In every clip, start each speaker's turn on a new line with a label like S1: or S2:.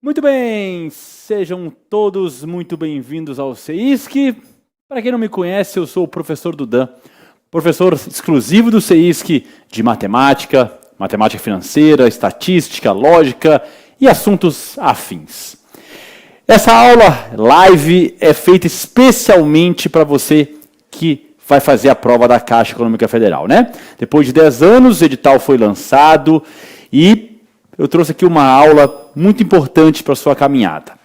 S1: Muito bem, sejam todos muito bem-vindos ao CEISC. Para quem não me conhece, eu sou o professor Dudan, professor exclusivo do CEISC de matemática, matemática financeira, estatística, lógica e assuntos afins. Essa aula live é feita especialmente para você que vai fazer a prova da Caixa Econômica Federal, né? Depois de 10 anos, o edital foi lançado e eu trouxe aqui uma aula muito importante para a sua caminhada.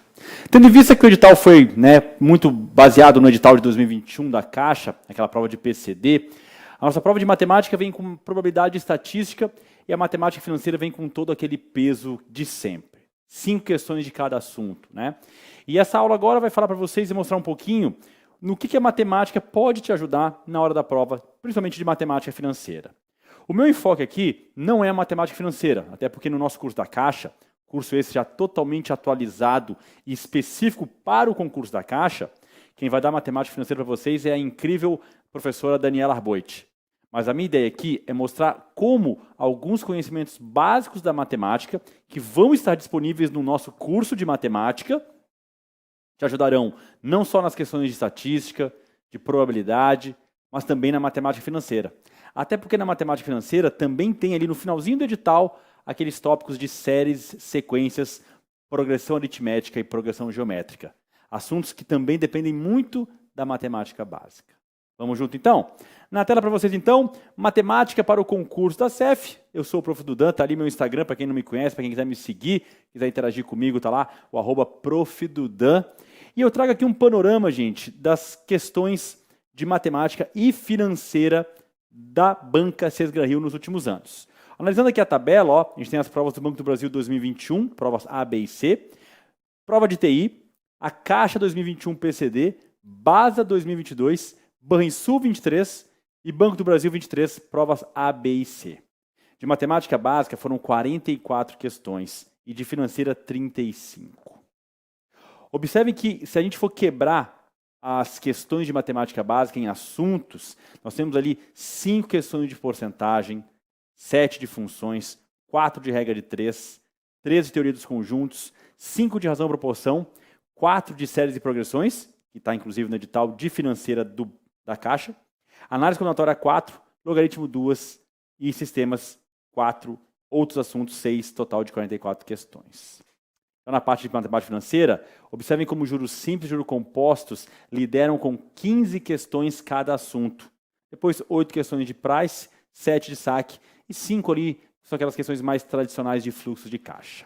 S1: Tendo em vista que o edital foi muito baseado no edital de 2021 da Caixa, aquela prova de PCD, a nossa prova de matemática vem com probabilidade estatística e a matemática financeira vem com todo aquele peso de sempre. 5 questões de cada assunto, né? E essa aula agora vai falar para vocês e mostrar um pouquinho no que a matemática pode te ajudar na hora da prova, principalmente de matemática financeira. O meu enfoque aqui não é a matemática financeira, até porque no nosso curso da Caixa, curso esse já totalmente atualizado e específico para o concurso da Caixa, quem vai dar matemática financeira para vocês é a incrível professora Daniela Arboit. Mas a minha ideia aqui é mostrar como alguns conhecimentos básicos da matemática, que vão estar disponíveis no nosso curso de matemática, te ajudarão não só nas questões de estatística, de probabilidade, mas também na matemática financeira. Até porque na matemática financeira também tem ali no finalzinho do edital aqueles tópicos de séries, sequências, progressão aritmética e progressão geométrica. Assuntos que também dependem muito da matemática básica. Vamos junto então? Na tela para vocês então, matemática para o concurso da CEF. Eu sou o Prof. Dudan, está ali meu Instagram, para quem não me conhece, para quem quiser me seguir, quiser interagir comigo, está lá o @profdudan. E eu trago aqui um panorama, gente, das questões de matemática e financeira da Banca Sesgra Rio nos últimos anos. Analisando aqui a tabela, ó, a gente tem as provas do Banco do Brasil 2021, provas A, B e C, prova de TI, a Caixa 2021 PCD, Basa 2022, Banrisul 23 e Banco do Brasil 23, provas A, B e C. De matemática básica foram 44 questões e de financeira 35. Observem que se a gente for quebrar as questões de matemática básica em assuntos, nós temos ali 5 questões de porcentagem, 7 de funções, 4 de regra de 3, 13 de teoria dos conjuntos, 5 de razão e proporção, 4 de séries e progressões, que está inclusive no edital de financeira da Caixa, análise combinatória 4, logaritmo 2 e sistemas 4, outros assuntos 6, total de 44 questões. Então, na parte de matemática financeira, observem como juros simples e juros compostos lideram com 15 questões cada assunto. Depois, 8 questões de price, 7 de saque e 5 ali são aquelas questões mais tradicionais de fluxo de caixa.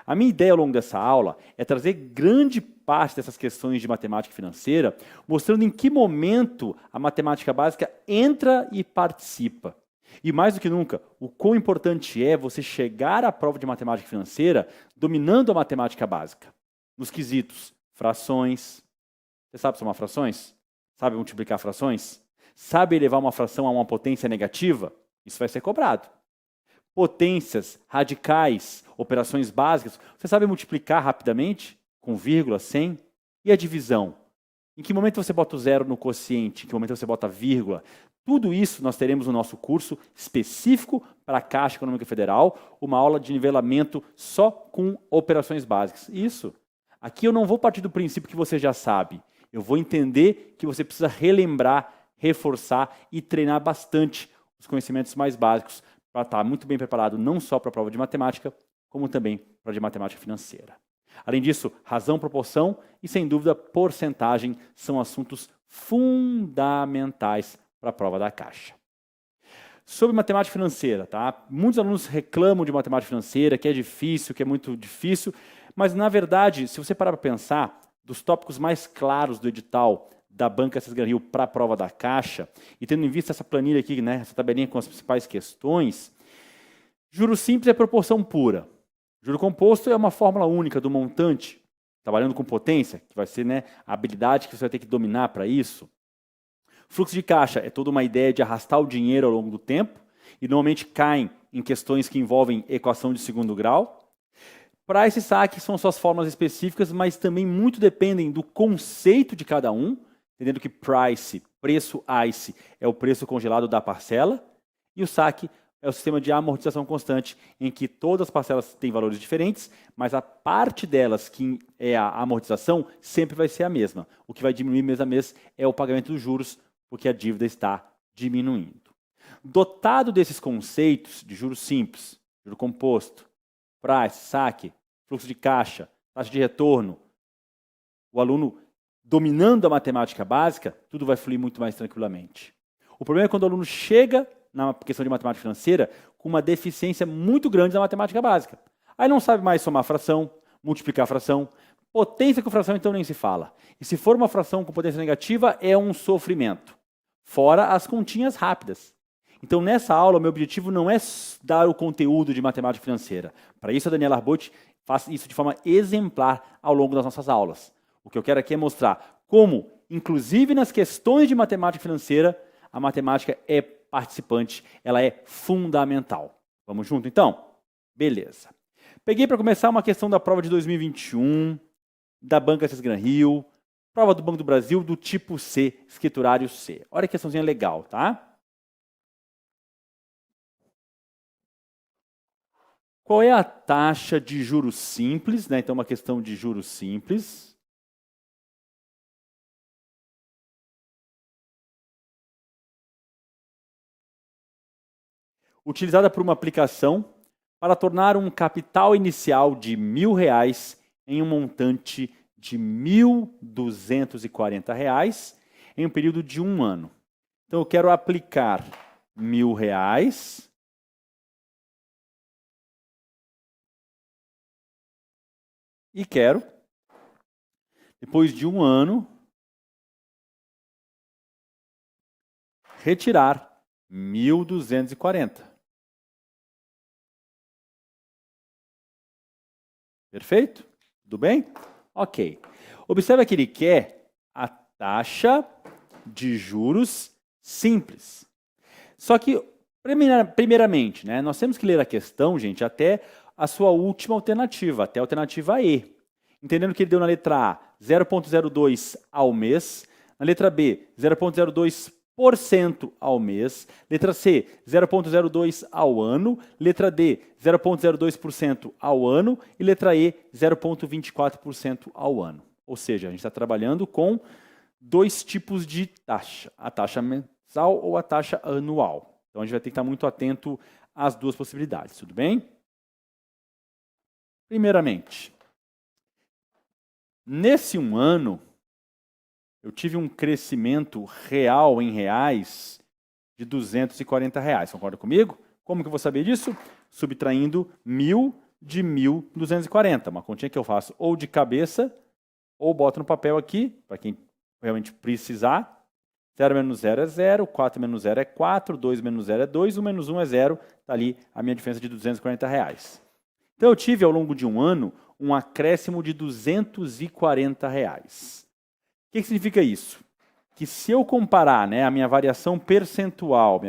S1: A minha ideia ao longo dessa aula é trazer grande parte dessas questões de matemática financeira, mostrando em que momento a matemática básica entra e participa. E mais do que nunca, o quão importante é você chegar à prova de matemática financeira dominando a matemática básica. Nos quesitos, frações. Você sabe somar frações? Sabe multiplicar frações? Sabe elevar uma fração a uma potência negativa? Isso vai ser cobrado. Potências, radicais, operações básicas. Você sabe multiplicar rapidamente? Com vírgula, sem? E a divisão? Em que momento você bota o zero no quociente? Em que momento você bota a vírgula? Tudo isso nós teremos no nosso curso específico para a Caixa Econômica Federal, uma aula de nivelamento só com operações básicas. Isso. Aqui eu não vou partir do princípio que você já sabe. Eu vou entender que você precisa relembrar, reforçar e treinar bastante os conhecimentos mais básicos para estar muito bem preparado não só para a prova de matemática, como também para a de matemática financeira. Além disso, razão, proporção e, sem dúvida, porcentagem são assuntos fundamentais para a prova da Caixa. Sobre matemática financeira, tá? Muitos alunos reclamam de matemática financeira, que é difícil, que é muito difícil, mas, na verdade, se você parar para pensar, dos tópicos mais claros do edital da Banca Sesgra Rio para a prova da Caixa, e tendo em vista essa planilha aqui, né, essa tabelinha com as principais questões, juros simples é proporção pura. Juro composto é uma fórmula única do montante, trabalhando com potência, que vai ser a habilidade que você vai ter que dominar para isso. Fluxo de caixa é toda uma ideia de arrastar o dinheiro ao longo do tempo, e normalmente caem em questões que envolvem equação de segundo grau. Price e saque são suas fórmulas específicas, mas também muito dependem do conceito de cada um, entendendo que price, preço ICE, é o preço congelado da parcela, e o saque é o sistema de amortização constante, em que todas as parcelas têm valores diferentes, mas a parte delas, que é a amortização, sempre vai ser a mesma. O que vai diminuir mês a mês é o pagamento dos juros, porque a dívida está diminuindo. Dotado desses conceitos de juros simples, juro composto, price, saque, fluxo de caixa, taxa de retorno, o aluno dominando a matemática básica, tudo vai fluir muito mais tranquilamente. O problema é quando o aluno chega na questão de matemática financeira com uma deficiência muito grande na matemática básica. Aí não sabe mais somar fração, multiplicar fração, potência com fração então nem se fala. E se for uma fração com potência negativa, é um sofrimento. Fora as continhas rápidas. Então, nessa aula, o meu objetivo não é dar o conteúdo de matemática financeira. Para isso, a Daniela Arbut faz isso de forma exemplar ao longo das nossas aulas. O que eu quero aqui é mostrar como, inclusive nas questões de matemática financeira, a matemática é participante, ela é fundamental. Vamos junto, então? Beleza. Peguei para começar uma questão da prova de 2021, da Banca Access Gran Rio, prova do Banco do Brasil do tipo C, escriturário C. Olha que questãozinha legal, tá? Qual é a taxa de juros simples, né? Então, uma questão de juros simples. Utilizada por uma aplicação para tornar um capital inicial de R$ 1.000 em um montante de R$ 1.240 em um período de 1 ano. Então, eu quero aplicar R$ 1.000 e quero, depois de 1 ano, retirar 1.240. Perfeito? Tudo bem? Ok. Observe que ele quer a taxa de juros simples. Só que, primeiramente, né, nós temos que ler a questão, gente, até a sua última alternativa, até a alternativa E. Entendendo que ele deu na letra A 0,02 ao mês, na letra B 0,02% ao mês, letra C 0,02 ao ano, letra D 0,02% ao ano e letra E 0,24% ao ano. Ou seja, a gente está trabalhando com dois tipos de taxa, a taxa mensal ou a taxa anual. Então a gente vai ter que estar muito atento às duas possibilidades, tudo bem? Primeiramente, nesse 1 ano, eu tive um crescimento real em reais de R$ 240. Concorda comigo? Como que eu vou saber disso? Subtraindo 1.000 de 1.240. Uma continha que eu faço ou de cabeça, ou boto no papel aqui, para quem realmente precisar. 0 menos 0 é 0, 4 menos 0 é 4, 2 menos 0 é 2, 1 menos 1 é 0. Está ali a minha diferença de R$ 240. Então, eu tive, ao longo de 1 ano, um acréscimo de R$ 240. O que significa isso? Que se eu comparar, né, a minha variação percentual,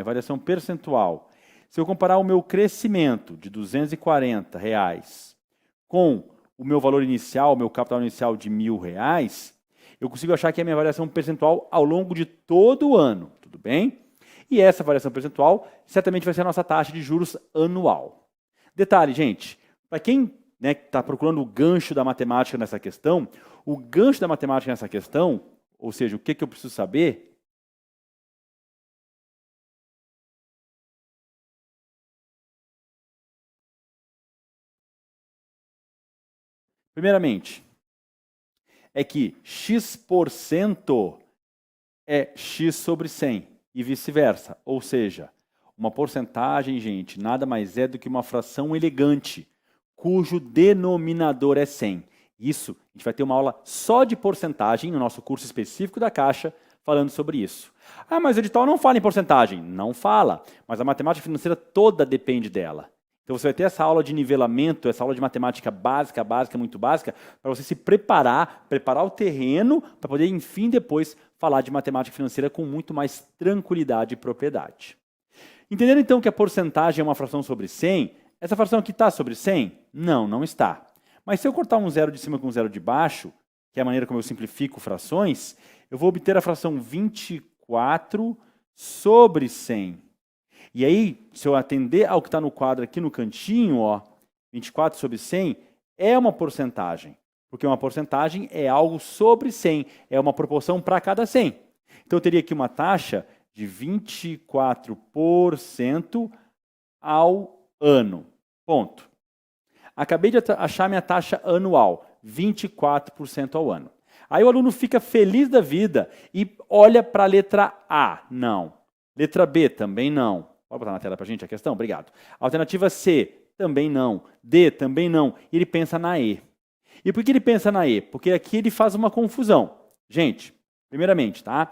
S1: se eu comparar o meu crescimento de R$ 240 com o meu valor inicial, o meu capital inicial de R$ 1.000, eu consigo achar que é a minha variação percentual ao longo de todo o ano, tudo bem? E essa variação percentual certamente vai ser a nossa taxa de juros anual. Detalhe, gente, para quem está procurando o gancho da matemática nessa questão, o gancho da matemática nessa questão, ou seja, o que eu preciso saber? Primeiramente, é que x% é x sobre 100 e vice-versa. Ou seja, uma porcentagem, gente, nada mais é do que uma fração elegante, cujo denominador é 100. Isso, a gente vai ter uma aula só de porcentagem no nosso curso específico da Caixa, falando sobre isso. Ah, mas o edital não fala em porcentagem. Não fala, mas a matemática financeira toda depende dela. Então você vai ter essa aula de nivelamento, essa aula de matemática básica, muito básica, para você se preparar o terreno, para poder, enfim, depois falar de matemática financeira com muito mais tranquilidade e propriedade. Entendendo então que a porcentagem é uma fração sobre 100, essa fração aqui está sobre 100? Não, não está. Mas se eu cortar um zero de cima com um zero de baixo, que é a maneira como eu simplifico frações, eu vou obter a fração 24 sobre 100. E aí, se eu atender ao que está no quadro aqui no cantinho, ó, 24 sobre 100, é uma porcentagem. Porque uma porcentagem é algo sobre 100, é uma proporção para cada 100. Então, eu teria aqui uma taxa de 24% ao ano. Ponto. Acabei de achar minha taxa anual, 24% ao ano. Aí o aluno fica feliz da vida e olha para a letra A. Não. Letra B, também não. Pode botar na tela para a gente a questão? Obrigado. Alternativa C, também não. D, também não. E ele pensa na E. E por que ele pensa na E? Porque aqui ele faz uma confusão. Gente, primeiramente, tá?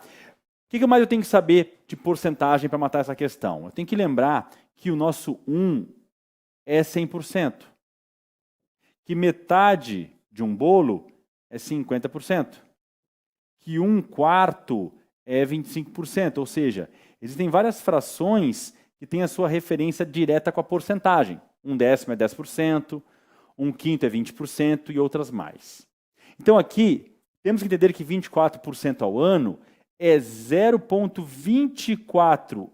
S1: O que mais eu tenho que saber de porcentagem para matar essa questão? Eu tenho que lembrar que o nosso 1 é 100%. Que metade de um bolo é 50%. Que 1/4 é 25%. Ou seja, existem várias frações que têm a sua referência direta com a porcentagem. 1/10 é 10%, 1/5 é 20% e outras mais. Então aqui, temos que entender que 24% ao ano é 0,24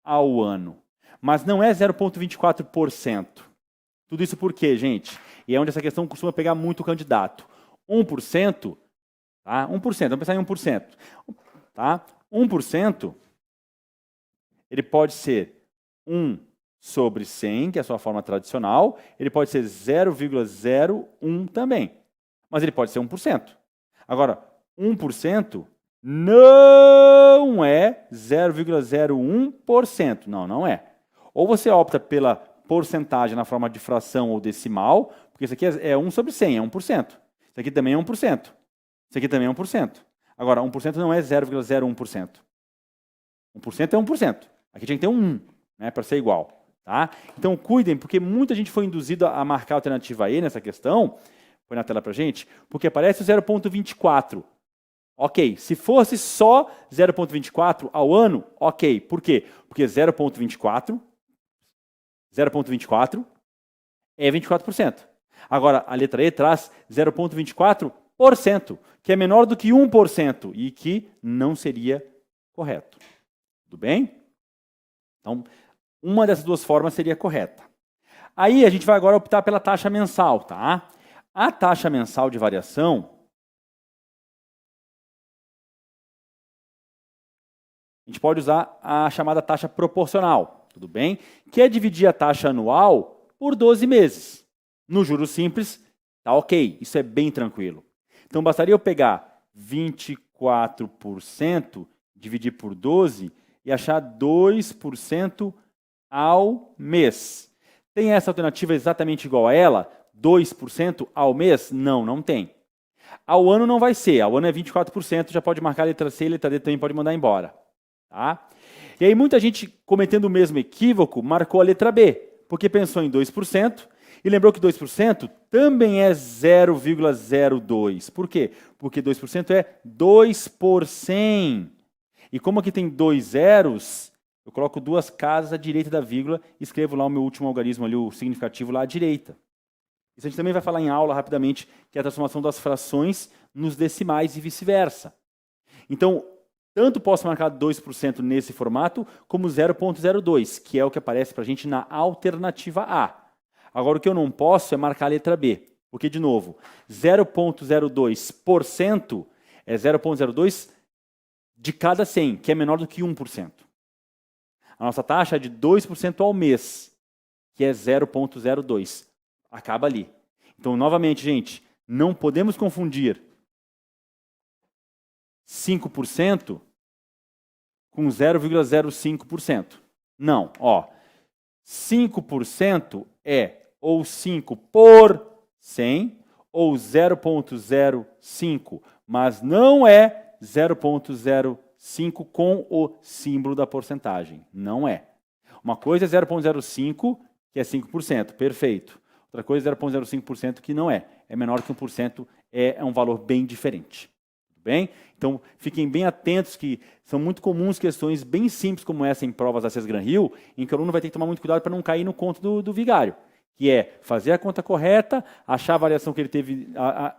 S1: ao ano, mas não é 0,24%. Tudo isso por quê, gente? E é onde essa questão costuma pegar muito o candidato. 1%, tá? 1%, vamos pensar em 1%. Tá? 1%, ele pode ser 1 sobre 100, que é a sua forma tradicional, ele pode ser 0,01 também, mas ele pode ser 1%. Agora, 1% não é 0,01%. Não, não é. Ou você opta pela porcentagem na forma de fração ou decimal, porque isso aqui é 1 sobre 100, é 1%. Isso aqui também é 1%. Isso aqui também é 1%. Agora, 1% não é 0,01%. 1% é 1%. Aqui tinha que ter um 1, né, para ser igual. Tá? Então, cuidem, porque muita gente foi induzida a marcar a alternativa E nessa questão. Põe na tela para a gente. Porque aparece o 0,24. Ok, se fosse só 0,24 ao ano, ok. Por quê? Porque 0,24 é 24%. Agora, a letra E traz 0,24%, que é menor do que 1% e que não seria correto. Tudo bem? Então, uma dessas duas formas seria correta. Aí, a gente vai agora optar pela taxa mensal, tá? A taxa mensal de variação, a gente pode usar a chamada taxa proporcional, tudo bem? Que é dividir a taxa anual por 12 meses. No juros simples, tá ok, isso é bem tranquilo. Então, bastaria eu pegar 24%, dividir por 12 e achar 2% ao mês. Tem essa alternativa exatamente igual a ela? 2% ao mês? Não, não tem. Ao ano não vai ser, ao ano é 24%, já pode marcar a letra C e a letra D também pode mandar embora. Tá? E aí muita gente, cometendo o mesmo equívoco, marcou a letra B, porque pensou em 2% e lembrou que 2% também é 0,02. Por quê? Porque 2% é 2 por 100. E como aqui tem 2 zeros, eu coloco 2 casas à direita da vírgula e escrevo lá o meu último algarismo ali, o significativo lá à direita. Isso a gente também vai falar em aula rapidamente, que é a transformação das frações nos decimais e vice-versa. Então, tanto posso marcar 2% nesse formato, como 0,02, que é o que aparece para a gente na alternativa A. Agora, o que eu não posso é marcar a letra B, porque, de novo, 0,02% é 0,02 de cada 100, que é menor do que 1%. A nossa taxa é de 2% ao mês, que é 0,02. Acaba ali. Então, novamente, gente, não podemos confundir 5% com 0,05%. Não, ó. 5% é ou 5 por 100 ou 0,05, mas não é 0,05 com o símbolo da porcentagem. Não é. Uma coisa é 0,05, que é 5%, perfeito. Outra coisa é 0,05%, que não é. É menor que 1%, é um valor bem diferente. Tudo bem? Então, fiquem bem atentos que são muito comuns questões bem simples como essa em provas da Sesgran-Hill, em que o aluno vai ter que tomar muito cuidado para não cair no conto do vigário, que é fazer a conta correta, achar a variação que ele teve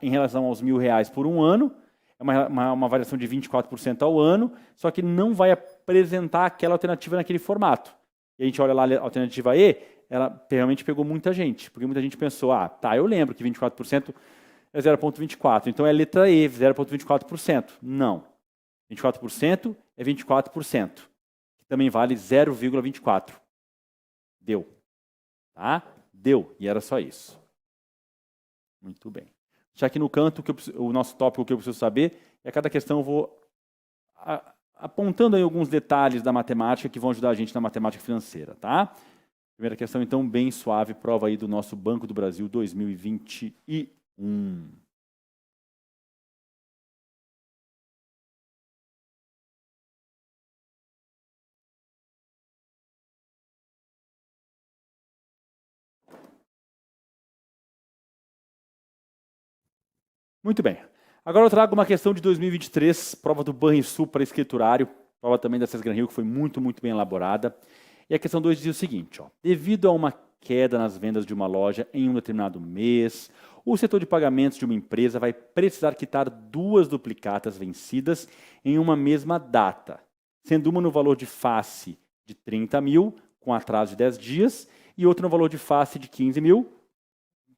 S1: em relação aos R$1.000 por um ano, é uma variação de 24% ao ano, só que não vai apresentar aquela alternativa naquele formato. e a gente olha lá a alternativa E, ela realmente pegou muita gente, porque muita gente pensou, tá, eu lembro que 24% é 0,24, então é a letra E, 0,24%. Não. 24% é 24%, que também vale 0,24. Deu. Tá? Deu, e era só isso. Muito bem. Já aqui no canto, o nosso tópico que eu preciso saber, e a cada questão eu vou apontando aí alguns detalhes da matemática que vão ajudar a gente na matemática financeira, tá? Primeira questão, então, bem suave, prova aí do nosso Banco do Brasil 2021. Muito bem. Agora eu trago uma questão de 2023, prova do Banrisul para escriturário, prova também da Sesgran Rio, que foi muito bem elaborada. E a questão 2 diz o seguinte, devido a uma queda nas vendas de uma loja em um determinado mês, o setor de pagamentos de uma empresa vai precisar quitar 2 duplicatas vencidas em uma mesma data, sendo uma no valor de face de 30 mil, com atraso de 10 dias, e outra no valor de face de 15 mil,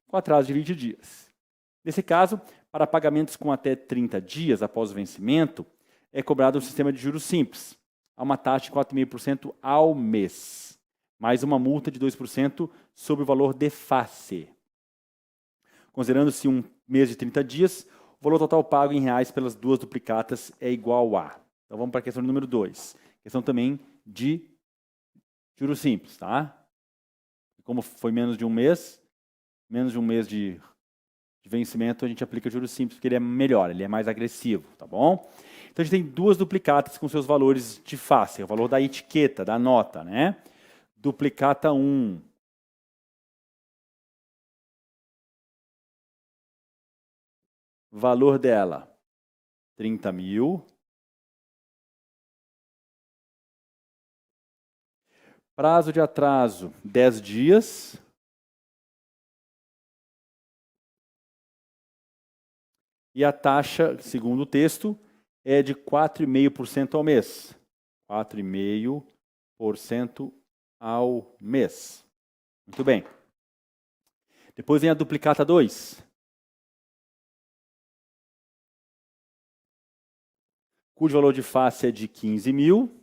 S1: com atraso de 20 dias. Nesse caso, para pagamentos com até 30 dias após o vencimento, é cobrado um sistema de juros simples, a uma taxa de 4,5% ao mês, mais uma multa de 2% sobre o valor de face. Considerando-se um mês de 30 dias, o valor total pago em reais pelas 2 duplicatas é igual a... Então vamos para a questão número 2. Questão também de juros simples, tá? Como foi menos de um mês de vencimento, a gente aplica juros simples, porque ele é melhor, ele é mais agressivo, tá bom? Então a gente tem 2 duplicatas com seus valores de face, o valor da etiqueta, da nota, né? Duplicata 1. Valor dela, 30 mil. Prazo de atraso, 10 dias. E a taxa, segundo o texto, é de 4,5% ao mês. 4,5% ao mês. Muito bem. Depois vem a duplicata 2. Cujo valor de face é de 15 mil.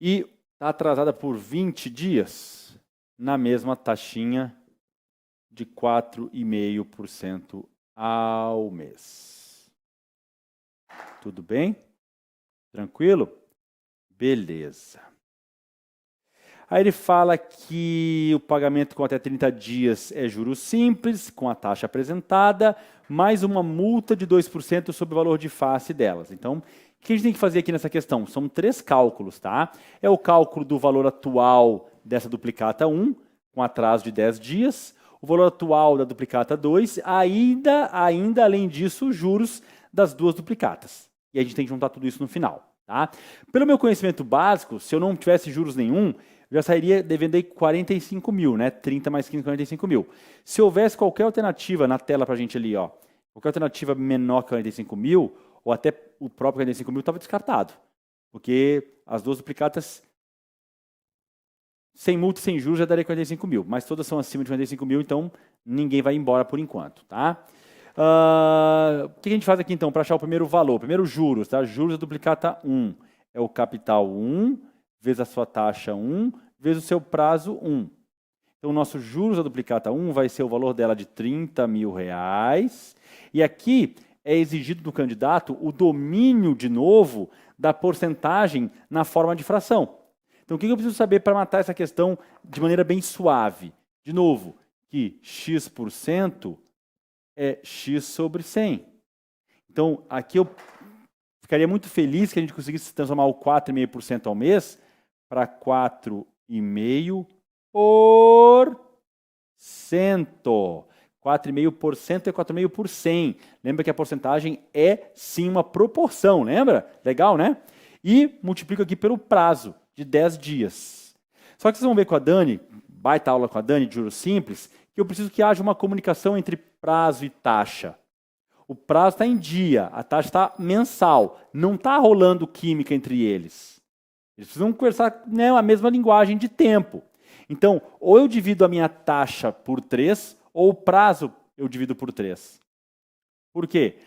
S1: E está atrasada por 20 dias na mesma taxinha de 4,5% ao mês. Tudo bem? Tranquilo? Beleza. Aí ele fala que o pagamento com até 30 dias é juros simples, com a taxa apresentada, mais uma multa de 2% sobre o valor de face delas. Então, o que a gente tem que fazer aqui nessa questão? São 3 cálculos, tá? É o cálculo do valor atual dessa duplicata 1, com atraso de 10 dias, o valor atual da duplicata 2, ainda além disso, os juros das 2 duplicatas. E a gente tem que juntar tudo isso no final, tá? Pelo meu conhecimento básico, se eu não tivesse juros nenhum, eu já sairia devendo aí 45 mil, né? 30 mais 15, 45 mil. Se houvesse qualquer alternativa na tela para a gente ali, qualquer alternativa menor que 45 mil, ou até o próprio 45 mil, estava descartado. Porque as 2 duplicatas, sem multa e sem juros, já daria 45 mil. Mas todas são acima de 45 mil, então ninguém vai embora por enquanto, tá? O que a gente faz aqui, então, para achar o primeiro valor? Primeiro, juros, tá? Juros da duplicata 1. É o capital 1, vezes a sua taxa 1, vezes o seu prazo 1. Então, o nosso juros da duplicata 1 vai ser o valor dela de 30 mil reais. E aqui é exigido do candidato o domínio, de novo, da porcentagem na forma de fração. Então, o que eu preciso saber para matar essa questão de maneira bem suave? De novo, que x% é x sobre 100. Então, aqui eu ficaria muito feliz que a gente conseguisse transformar o 4,5% ao mês para 4,5%. 4,5% é 4,5 por 100. Lembra que a porcentagem é, sim, uma proporção, lembra? Legal, né? E multiplico aqui pelo prazo de 10 dias. Só que vocês vão ver com a Dani, baita aula com a Dani de juros simples, que eu preciso que haja uma comunicação entre prazo e taxa. O prazo está em dia, a taxa está mensal. Não está rolando química entre eles. Eles precisam conversar, né, a mesma linguagem de tempo. Então, ou eu divido a minha taxa por 3, ou o prazo eu divido por 3. Por quê?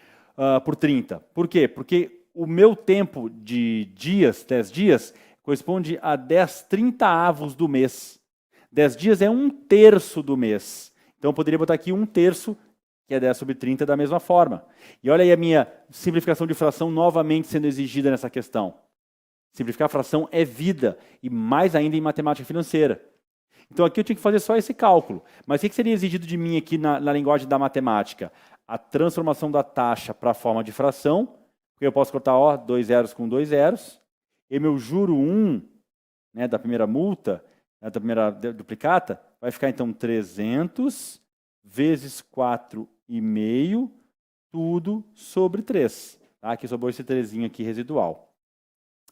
S1: Por 30. Por quê? Porque o meu tempo de dias, 10 dias, corresponde a 10/30 do mês. 10 dias é 1/3 do mês. Então, eu poderia botar aqui 1/3, que é 10/30 da mesma forma. E olha aí a minha simplificação de fração novamente sendo exigida nessa questão. Simplificar a fração é vida, e mais ainda em matemática financeira. Então aqui eu tinha que fazer só esse cálculo. Mas o que seria exigido de mim aqui na linguagem da matemática? A transformação da taxa para a forma de fração, porque eu posso cortar 2 zeros com 2 zeros, e meu juro 1, né, da primeira multa, da primeira duplicata, vai ficar então 300 vezes 4,5, tudo sobre 3. Tá? Aqui sobrou esse 3zinho aqui residual.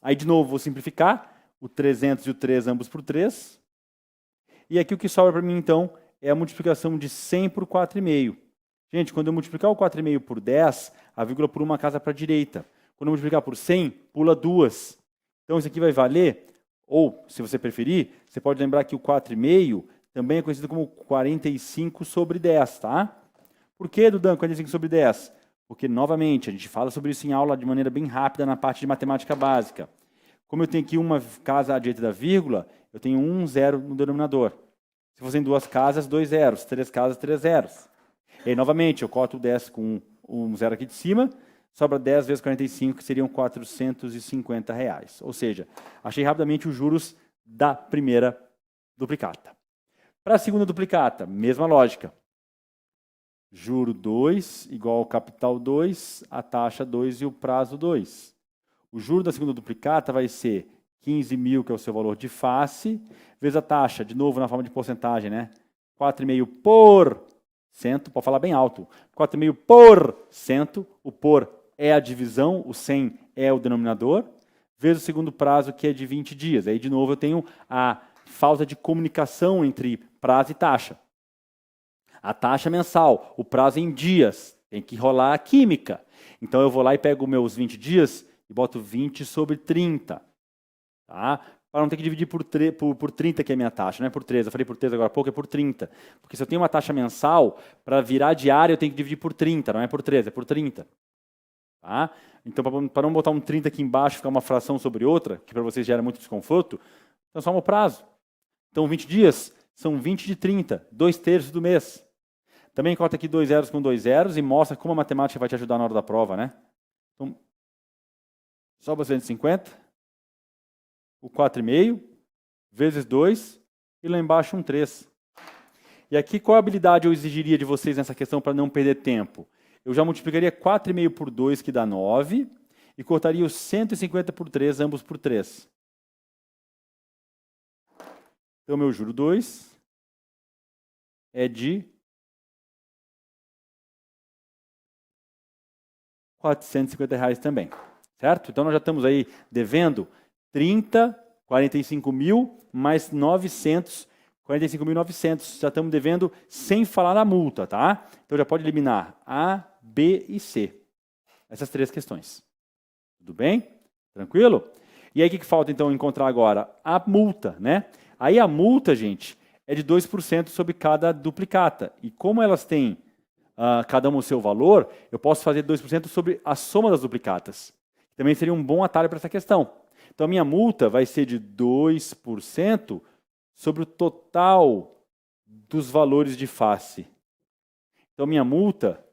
S1: Aí, de novo, vou simplificar. O 300 e o 3, ambos por 3. E aqui o que sobra para mim, então, é a multiplicação de 100 por 4,5. Gente, quando eu multiplicar o 4,5 por 10, a vírgula por uma casa para a direita. Quando eu multiplicar por 100, pula 2. Então, isso aqui vai valer, ou, se você preferir, você pode lembrar que o 4,5 também é conhecido como 45 sobre 10, tá? Por que, Dudan, 45 sobre 10? Porque, novamente, a gente fala sobre isso em aula de maneira bem rápida na parte de matemática básica. Como eu tenho aqui uma casa à direita da vírgula, eu tenho 1 zero no denominador. Se fossem 2 casas, 2 zeros. 3 casas, 3 zeros. E aí, novamente, eu corto o 10 com um zero aqui de cima, sobra 10 vezes 45, que seriam R$450. Ou seja, achei rapidamente os juros da primeira duplicata. Para a segunda duplicata, mesma lógica. Juro 2 igual ao capital 2, a taxa 2 e o prazo 2. O juro da segunda duplicata vai ser 15.000, que é o seu valor de face, vezes a taxa, de novo na forma de porcentagem, né? 4,5%, pode falar bem alto, 4,5%, o por é a divisão, o 100 é o denominador, vezes o segundo prazo, que é de 20 dias. Aí, de novo, eu tenho a falta de comunicação entre prazo e taxa. A taxa mensal, o prazo em dias, tem que rolar a química. Então, eu vou lá e pego meus 20 dias e boto 20 sobre 30. Tá? Para não ter que dividir por 30, que é a minha taxa, não é por 3. Eu falei por 3 agora há pouco, é por 30. Porque se eu tenho uma taxa mensal, para virar diária eu tenho que dividir por 30, não é por 3, é por 30. Tá? Então, para não botar um 30 aqui embaixo, ficar uma fração sobre outra, que para vocês gera muito desconforto, transforma o prazo. Então, 20 dias são 20 de 30, 2/3 do mês. Também corta aqui 2 zeros com 2 zeros e mostra como a matemática vai te ajudar na hora da prova, né? Então, sobra 150, o 4,5, vezes 2, e lá embaixo um 3. E aqui, qual habilidade eu exigiria de vocês nessa questão para não perder tempo? Eu já multiplicaria 4,5 por 2, que dá 9, e cortaria os 150 por 3, ambos por 3. Então, meu juro 2 é de R$450 também, certo? Então, nós já estamos aí devendo 45 mil mais 900, 45.900. Já estamos devendo sem falar na multa, tá? Então, já pode eliminar A, B e C. Essas 3 questões. Tudo bem? Tranquilo? E aí, o que falta, então, encontrar agora? A multa, né? Aí, a multa, gente, é de 2% sobre cada duplicata. E como elas têm cada uma o seu valor, eu posso fazer 2% sobre a soma das duplicatas. Também seria um bom atalho para essa questão. Então, a minha multa vai ser de 2% sobre o total dos valores de face. Então, a minha multa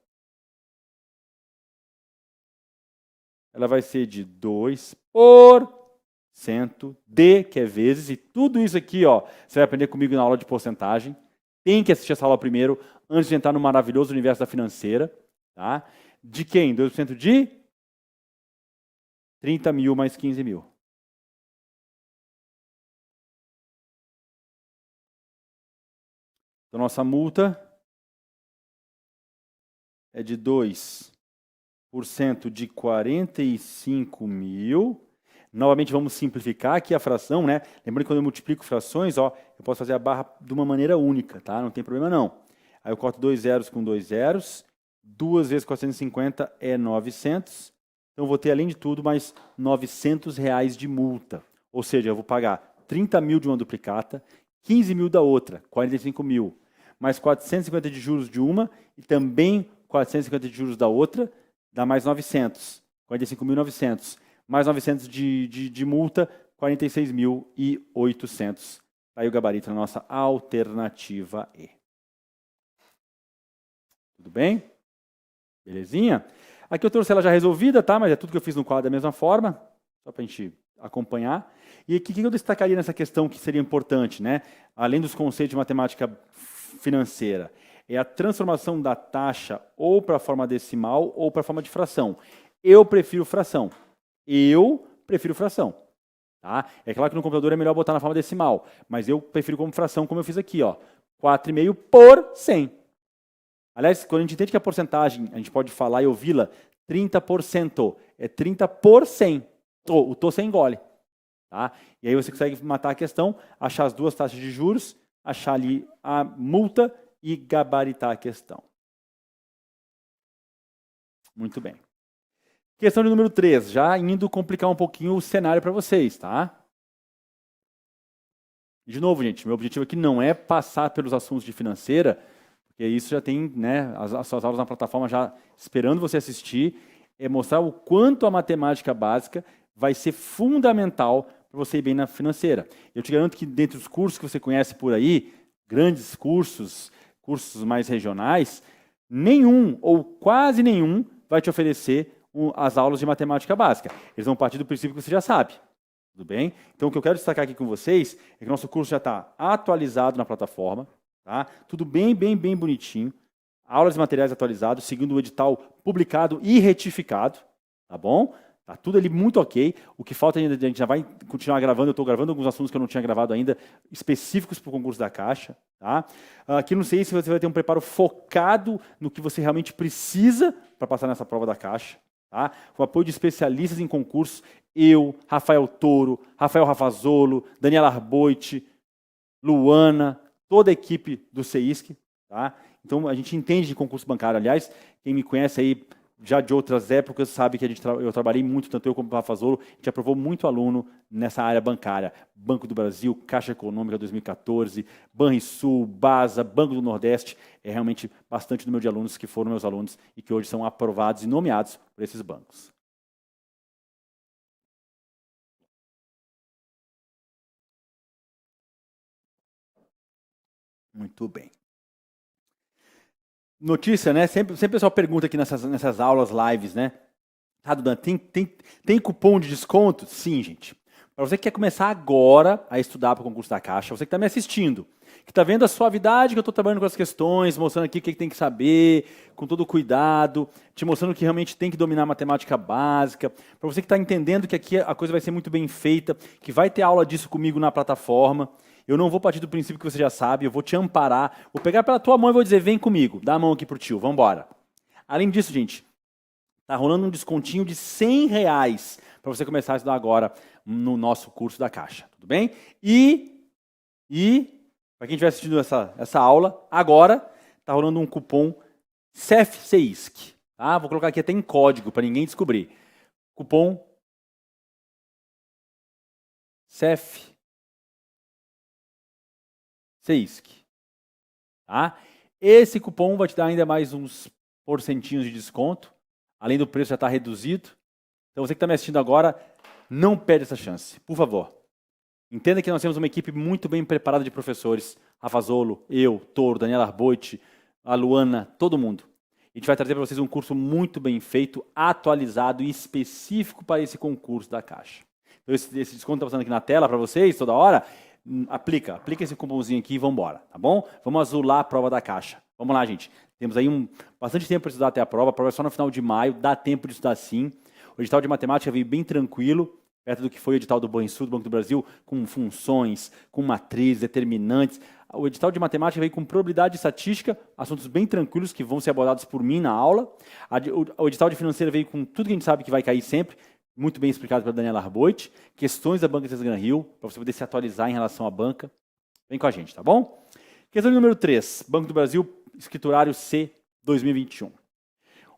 S1: ela vai ser de 2% de, que é vezes, e tudo isso aqui, ó, você vai aprender comigo na aula de porcentagem. Tem que assistir essa aula primeiro, antes de entrar no maravilhoso universo da financeira. Tá? De quem? 2% de 30 mil mais 15 mil. Então, nossa multa é de 2% de 45 mil. Novamente, vamos simplificar aqui a fração, né? Lembrando que quando eu multiplico frações, ó, eu posso fazer a barra de uma maneira única, tá? Não tem problema não. Aí eu corto 2 zeros com 2 zeros, 2 vezes 450 é 900. Então, eu vou ter, além de tudo, mais R$900 de multa. Ou seja, eu vou pagar 30 mil de uma duplicata, 15 mil da outra, 45 mil. Mais 450 de juros de uma e também 450 de juros da outra, dá mais 900. 45.900. Mais 900 de multa, 46.800. Tá aí o gabarito na nossa alternativa E. Tudo bem? Belezinha? Aqui eu trouxe ela já resolvida, tá? Mas é tudo que eu fiz no quadro da mesma forma, só para a gente acompanhar. E aqui o que eu destacaria nessa questão que seria importante, né? Além dos conceitos de matemática financeira, é a transformação da taxa ou para a forma decimal ou para a forma de fração. Eu prefiro fração. Tá? É claro que no computador é melhor botar na forma decimal, mas eu prefiro como fração, como eu fiz aqui, ó, 4,5 por 100. Aliás, quando a gente entende que a porcentagem, a gente pode falar e ouvi-la, 30%, é 30 por 100. O to você engole. Tá? E aí você consegue matar a questão, achar as duas taxas de juros, achar ali a multa e gabaritar a questão. Muito bem. Questão de número 3, já indo complicar um pouquinho o cenário para vocês, tá? De novo, gente, meu objetivo aqui não é passar pelos assuntos de financeira, porque isso já tem, né, as suas aulas na plataforma já esperando você assistir, é mostrar o quanto a matemática básica vai ser fundamental para você ir bem na financeira. Eu te garanto que dentre os cursos que você conhece por aí, grandes cursos, cursos mais regionais, nenhum ou quase nenhum vai te oferecer as aulas de matemática básica. Eles vão partir do princípio que você já sabe. Tudo bem? Então, o que eu quero destacar aqui com vocês é que nosso curso já está atualizado na plataforma, tá? Tudo bem bonitinho. Aulas e materiais atualizados, seguindo o edital publicado e retificado, tá bom? Tá tudo ali muito ok. O que falta ainda, a gente já vai continuar gravando. Eu estou gravando alguns assuntos que eu não tinha gravado ainda, específicos para o concurso da Caixa. Tá? Aqui não sei se você vai ter um preparo focado no que você realmente precisa para passar nessa prova da Caixa. Tá? Com apoio de especialistas em concursos, eu, Rafael Toro, Rafael Rafazolo, Daniela Arboit, Luana, toda a equipe do CEISC. Tá? Então, a gente entende de concurso bancário. Aliás, quem me conhece aí já de outras épocas sabe que eu trabalhei muito, tanto eu como o Rafazolo, a gente aprovou muito aluno nessa área bancária. Banco do Brasil, Caixa Econômica 2014, Banrisul, BASA, Banco do Nordeste. É realmente bastante número de alunos que foram meus alunos e que hoje são aprovados e nomeados por esses bancos. Muito bem. Notícia, né? Sempre o pessoal pergunta aqui nessas aulas, lives, né? Ah, Dudan, tem cupom de desconto? Sim, gente. Para você que quer começar agora a estudar para o concurso da Caixa, você que está me assistindo, que está vendo a suavidade que eu estou trabalhando com as questões, mostrando aqui o que tem que saber, com todo cuidado, te mostrando que realmente tem que dominar a matemática básica, para você que está entendendo que aqui a coisa vai ser muito bem feita, que vai ter aula disso comigo na plataforma. Eu não vou partir do princípio que você já sabe, eu vou te amparar, vou pegar pela tua mão e vou dizer, vem comigo, dá a mão aqui pro tio, vamos embora. Além disso, gente, tá rolando um descontinho de R$100 para você começar a estudar agora no nosso curso da Caixa, tudo bem? E para quem estiver assistindo essa aula, agora tá rolando um cupom CEF-CEISC, tá? Vou colocar aqui até em código para ninguém descobrir. Cupom CEF CEISC. Tá? Esse cupom vai te dar ainda mais uns porcentinhos de desconto. Além do preço já está reduzido. Então você que está me assistindo agora, não perde essa chance. Por favor. Entenda que nós temos uma equipe muito bem preparada de professores. Rafazolo, eu, Toro, Daniela Arboit, a Luana, todo mundo. A gente vai trazer para vocês um curso muito bem feito, atualizado e específico para esse concurso da Caixa. Então esse desconto está passando aqui na tela para vocês toda hora. Aplica esse cupomzinho aqui e vamos embora, tá bom? Vamos azular a prova da Caixa. Vamos lá, gente. Temos aí bastante tempo para estudar até a prova é só no final de maio, dá tempo de estudar sim. O edital de matemática veio bem tranquilo, perto do que foi o edital do Banrisul, do Banco do Brasil, com funções, com matrizes, determinantes. O edital de matemática veio com probabilidade e estatística, assuntos bem tranquilos que vão ser abordados por mim na aula. O edital de financeira veio com tudo que a gente sabe que vai cair sempre, muito bem explicado pela Daniela Arboit, questões da banca de Gran Rio, para você poder se atualizar em relação à banca. Vem com a gente, tá bom? Questão número 3, Banco do Brasil, escriturário C 2021.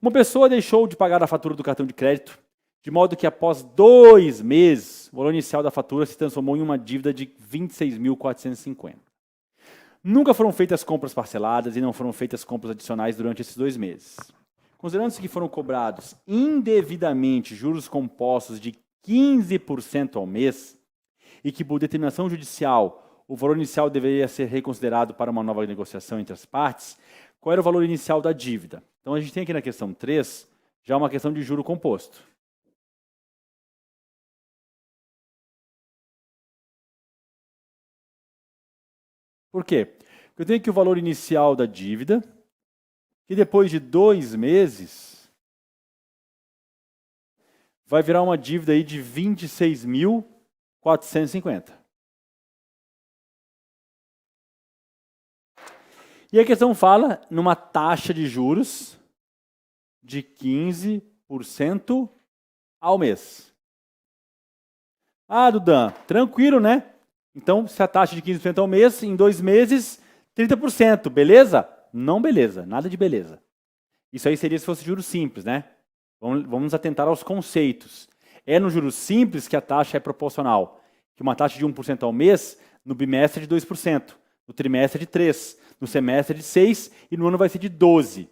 S1: Uma pessoa deixou de pagar a fatura do cartão de crédito, de modo que após 2 meses, o valor inicial da fatura se transformou em uma dívida de 26.450. Nunca foram feitas compras parceladas e não foram feitas compras adicionais durante esses 2 meses. Considerando-se que foram cobrados indevidamente juros compostos de 15% ao mês e que, por determinação judicial, o valor inicial deveria ser reconsiderado para uma nova negociação entre as partes, qual era o valor inicial da dívida? Então, a gente tem aqui na questão 3, já uma questão de juro composto. Por quê? Porque eu tenho aqui o valor inicial da dívida, que depois de 2 meses, vai virar uma dívida aí de 26.450. E a questão fala numa taxa de juros de 15% ao mês. Ah, Dudan, tranquilo, né? Então, se a taxa de 15% ao mês, em 2 meses, 30%, beleza? Não beleza, nada de beleza. Isso aí seria se fosse juros simples, né? Vamos atentar aos conceitos. É no juros simples que a taxa é proporcional, que uma taxa de 1% ao mês, no bimestre é de 2%, no trimestre é de 3%, no semestre é de 6% e no ano vai ser de 12%.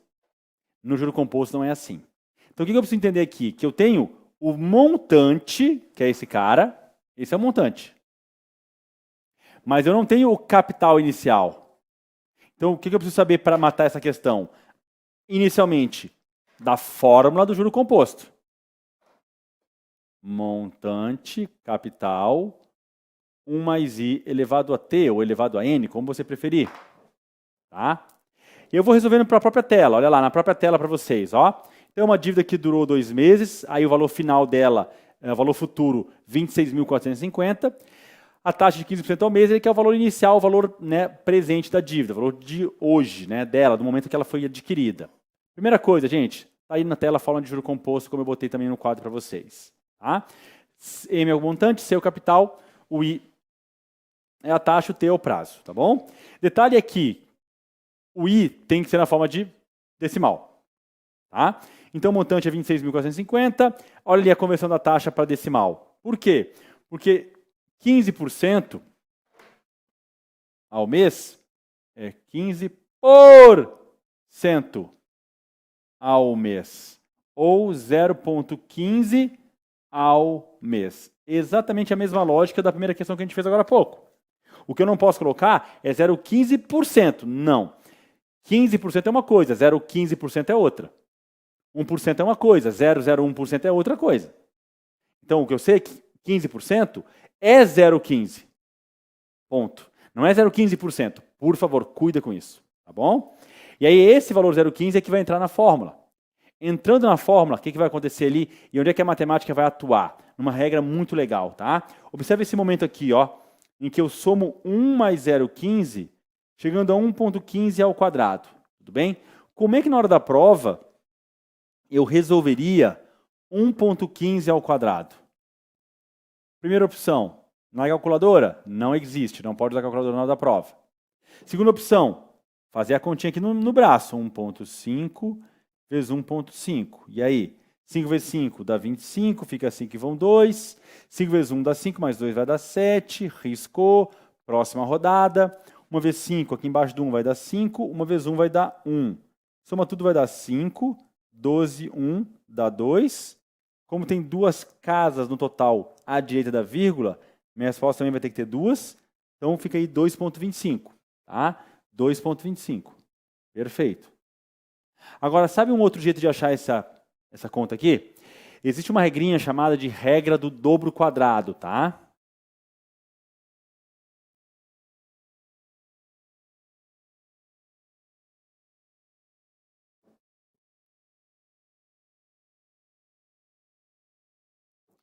S1: No juro composto não é assim. Então o que eu preciso entender aqui? Que eu tenho o montante, que é esse cara, esse é o montante. Mas eu não tenho o capital inicial. Então o que eu preciso saber para matar essa questão? Inicialmente, da fórmula do juro composto. Montante, capital, 1 mais I elevado a T ou elevado a N, como você preferir. Tá? E eu vou resolvendo para a própria tela. Olha lá, na própria tela para vocês. Ó. Então, é uma dívida que durou 2 meses, aí o valor final dela, o valor futuro, 26.450. A taxa de 15% ao mês, que é o valor inicial, o valor, né, presente da dívida, o valor de hoje, né, dela, do momento que ela foi adquirida. Primeira coisa, gente, está aí na tela a fórmula de juro composto, como eu botei também no quadro para vocês. Tá? M é o montante, C é o capital, o I é a taxa, o T é o prazo, tá bom? Detalhe aqui, o I tem que ser na forma de decimal. Tá? Então, o montante é 26.450. Olha ali a conversão da taxa para decimal. Por quê? Porque 15% ao mês é 15% ao mês. Ou 0,15 ao mês. Exatamente a mesma lógica da primeira questão que a gente fez agora há pouco. O que eu não posso colocar é 0,15%. Não. 15% é uma coisa, 0,15% é outra. 1% é uma coisa, 0,01% é outra coisa. Então, o que eu sei é que 15% é 0,15. Ponto. Não é 0,15%. Por favor, cuida com isso. Tá bom? E aí, esse valor 0,15 é que vai entrar na fórmula. Entrando na fórmula, o que vai acontecer ali e onde é que a matemática vai atuar? Numa regra muito legal, tá? Observe esse momento aqui, ó, em que eu somo 1 mais 0,15, chegando a 1,15 ao quadrado. Tudo bem? Como é que na hora da prova eu resolveria 1,15 ao quadrado? Primeira opção, na calculadora? Não existe, não pode usar a calculadora na hora da prova. Segunda opção, fazer a continha aqui no braço, 1,5 vezes 1,5. E aí? 5 vezes 5 dá 25, fica 5 e vão 2. 5 vezes 1 dá 5, mais 2 vai dar 7. Riscou. Próxima rodada. 1 vezes 5, aqui embaixo do 1 vai dar 5. 1 vezes 1 vai dar 1. Soma tudo vai dar 5. 12, 1 dá 2. Como tem 2 casas no total à direita da vírgula, minha resposta também vai ter que ter 2. Então fica aí 2,25. Tá? 2,25. Perfeito. Agora, sabe um outro jeito de achar essa conta aqui? Existe uma regrinha chamada de regra do dobro quadrado, tá?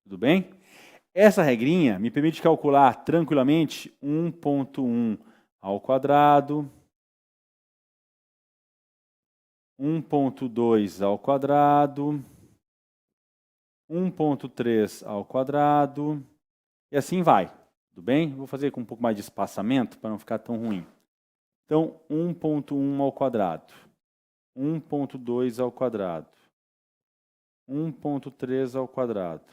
S1: Tudo bem? Essa regrinha me permite calcular tranquilamente 1,1 ao quadrado, 1,2 ao quadrado, 1,3 ao quadrado, e assim vai. Tudo bem? Vou fazer com um pouco mais de espaçamento para não ficar tão ruim. Então, 1,1 ao quadrado, 1,2 ao quadrado, 1.3 ao quadrado.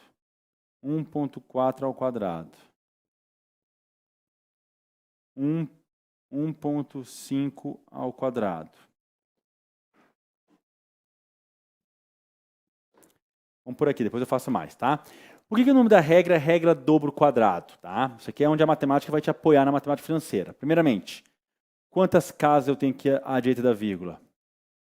S1: 1.4 ao quadrado. 1.5 ao quadrado. Vamos por aqui, depois eu faço mais, tá? Por que o nome da regra é regra dobro quadrado, tá? Isso aqui é onde a matemática vai te apoiar na matemática financeira. Primeiramente, quantas casas eu tenho aqui à direita da vírgula?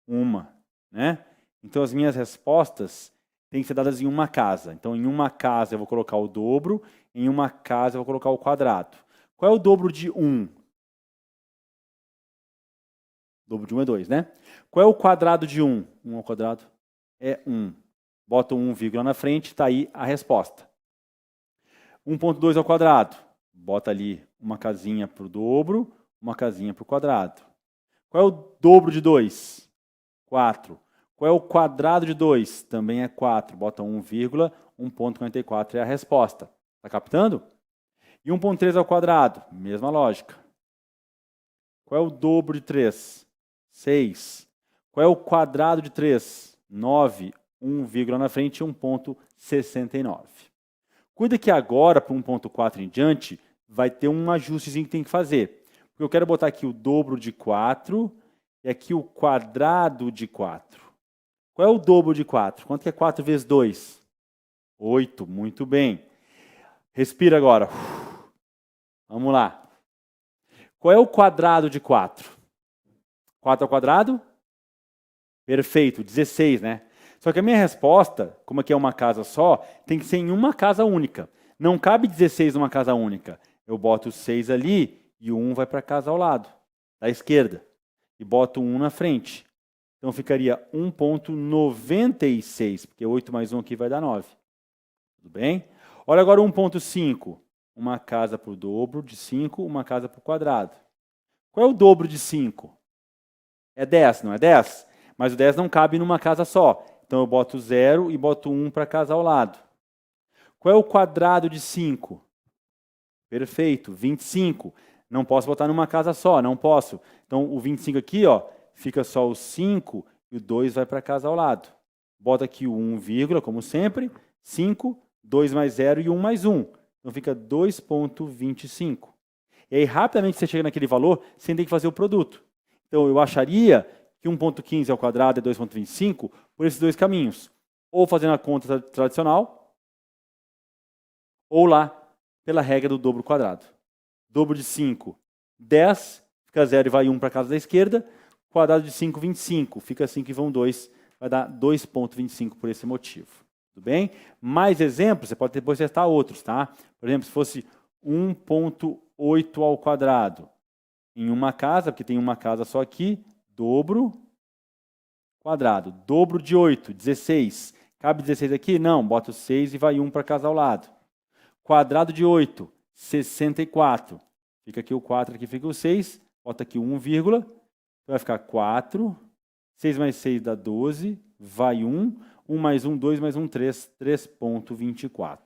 S1: Uma, né? Então, as minhas respostas têm que ser dadas em uma casa. Então, em uma casa eu vou colocar o dobro, em uma casa eu vou colocar o quadrado. Qual é o dobro de 1? O dobro de 1 é 2, né? Qual é o quadrado de 1? 1 ao quadrado é 1. Bota 1 vírgula na frente, está aí a resposta. 1.2 ao quadrado. Bota ali uma casinha para o dobro, uma casinha para o quadrado. Qual é o dobro de 2? 4. Qual é o quadrado de 2? Também é 4. Bota 1 vírgula, 1.44 é a resposta. Está captando? E 1.3 ao quadrado? Mesma lógica. Qual é o dobro de 3? 6. Qual é o quadrado de 3? 9. 1 vírgula na frente, 1.69. Cuida que agora, para 1.4 em diante, vai ter um ajustezinho que tem que fazer. Porque eu quero botar aqui o dobro de 4 e aqui o quadrado de 4. Qual é o dobro de 4? Quanto que é 4 vezes 2? 8, muito bem. Respira agora. Vamos lá. Qual é o quadrado de 4? 4 ao quadrado? Perfeito, 16, né? Só que a minha resposta, como aqui é uma casa só, tem que ser em uma casa única. Não cabe 16 numa casa única. Eu boto o 6 ali e o 1 vai para a casa ao lado, da esquerda. E boto o 1 na frente. Então ficaria 1.96, porque 8 mais 1 aqui vai dar 9. Tudo bem? Olha agora 1.5. Uma casa para o dobro de 5, uma casa para o quadrado. Qual é o dobro de 5? É 10, não é 10? Mas o 10 não cabe numa casa só. Então eu boto 0 e boto 1 para a casa ao lado. Qual é o quadrado de 5? Perfeito, 25. Não posso botar numa casa só, não posso. Então o 25 aqui, ó, fica só o 5 e o 2 vai para a casa ao lado. Bota aqui o 1, vírgula, como sempre. 5, 2 mais 0 e 1 mais 1. Então fica 2.25. E aí rapidamente você chega naquele valor sem ter que fazer o produto. Então eu acharia que 1.15 ao quadrado é 2.25 por esses dois caminhos. Ou fazendo a conta tradicional, ou lá pela regra do dobro quadrado. Dobro de 5, 10, fica 0 e vai 1 para a casa da esquerda. Quadrado de 5, 25, fica 5 e vão 2, vai dar 2.25 por esse motivo. Tudo bem? Mais exemplos, você pode depois testar outros, tá? Por exemplo, se fosse 1.8 ao quadrado em uma casa, porque tem uma casa só aqui, dobro, quadrado. Dobro de 8, 16. Cabe 16 aqui? Não, bota o 6 e vai 1 para a casa ao lado. Quadrado de 8, 64. Fica aqui o 4, aqui fica o 6. Bota aqui 1, vírgula. Vai ficar 4. 6 mais 6 dá 12. Vai 1. 1 mais 1, 2 mais 1, 3. 3.24.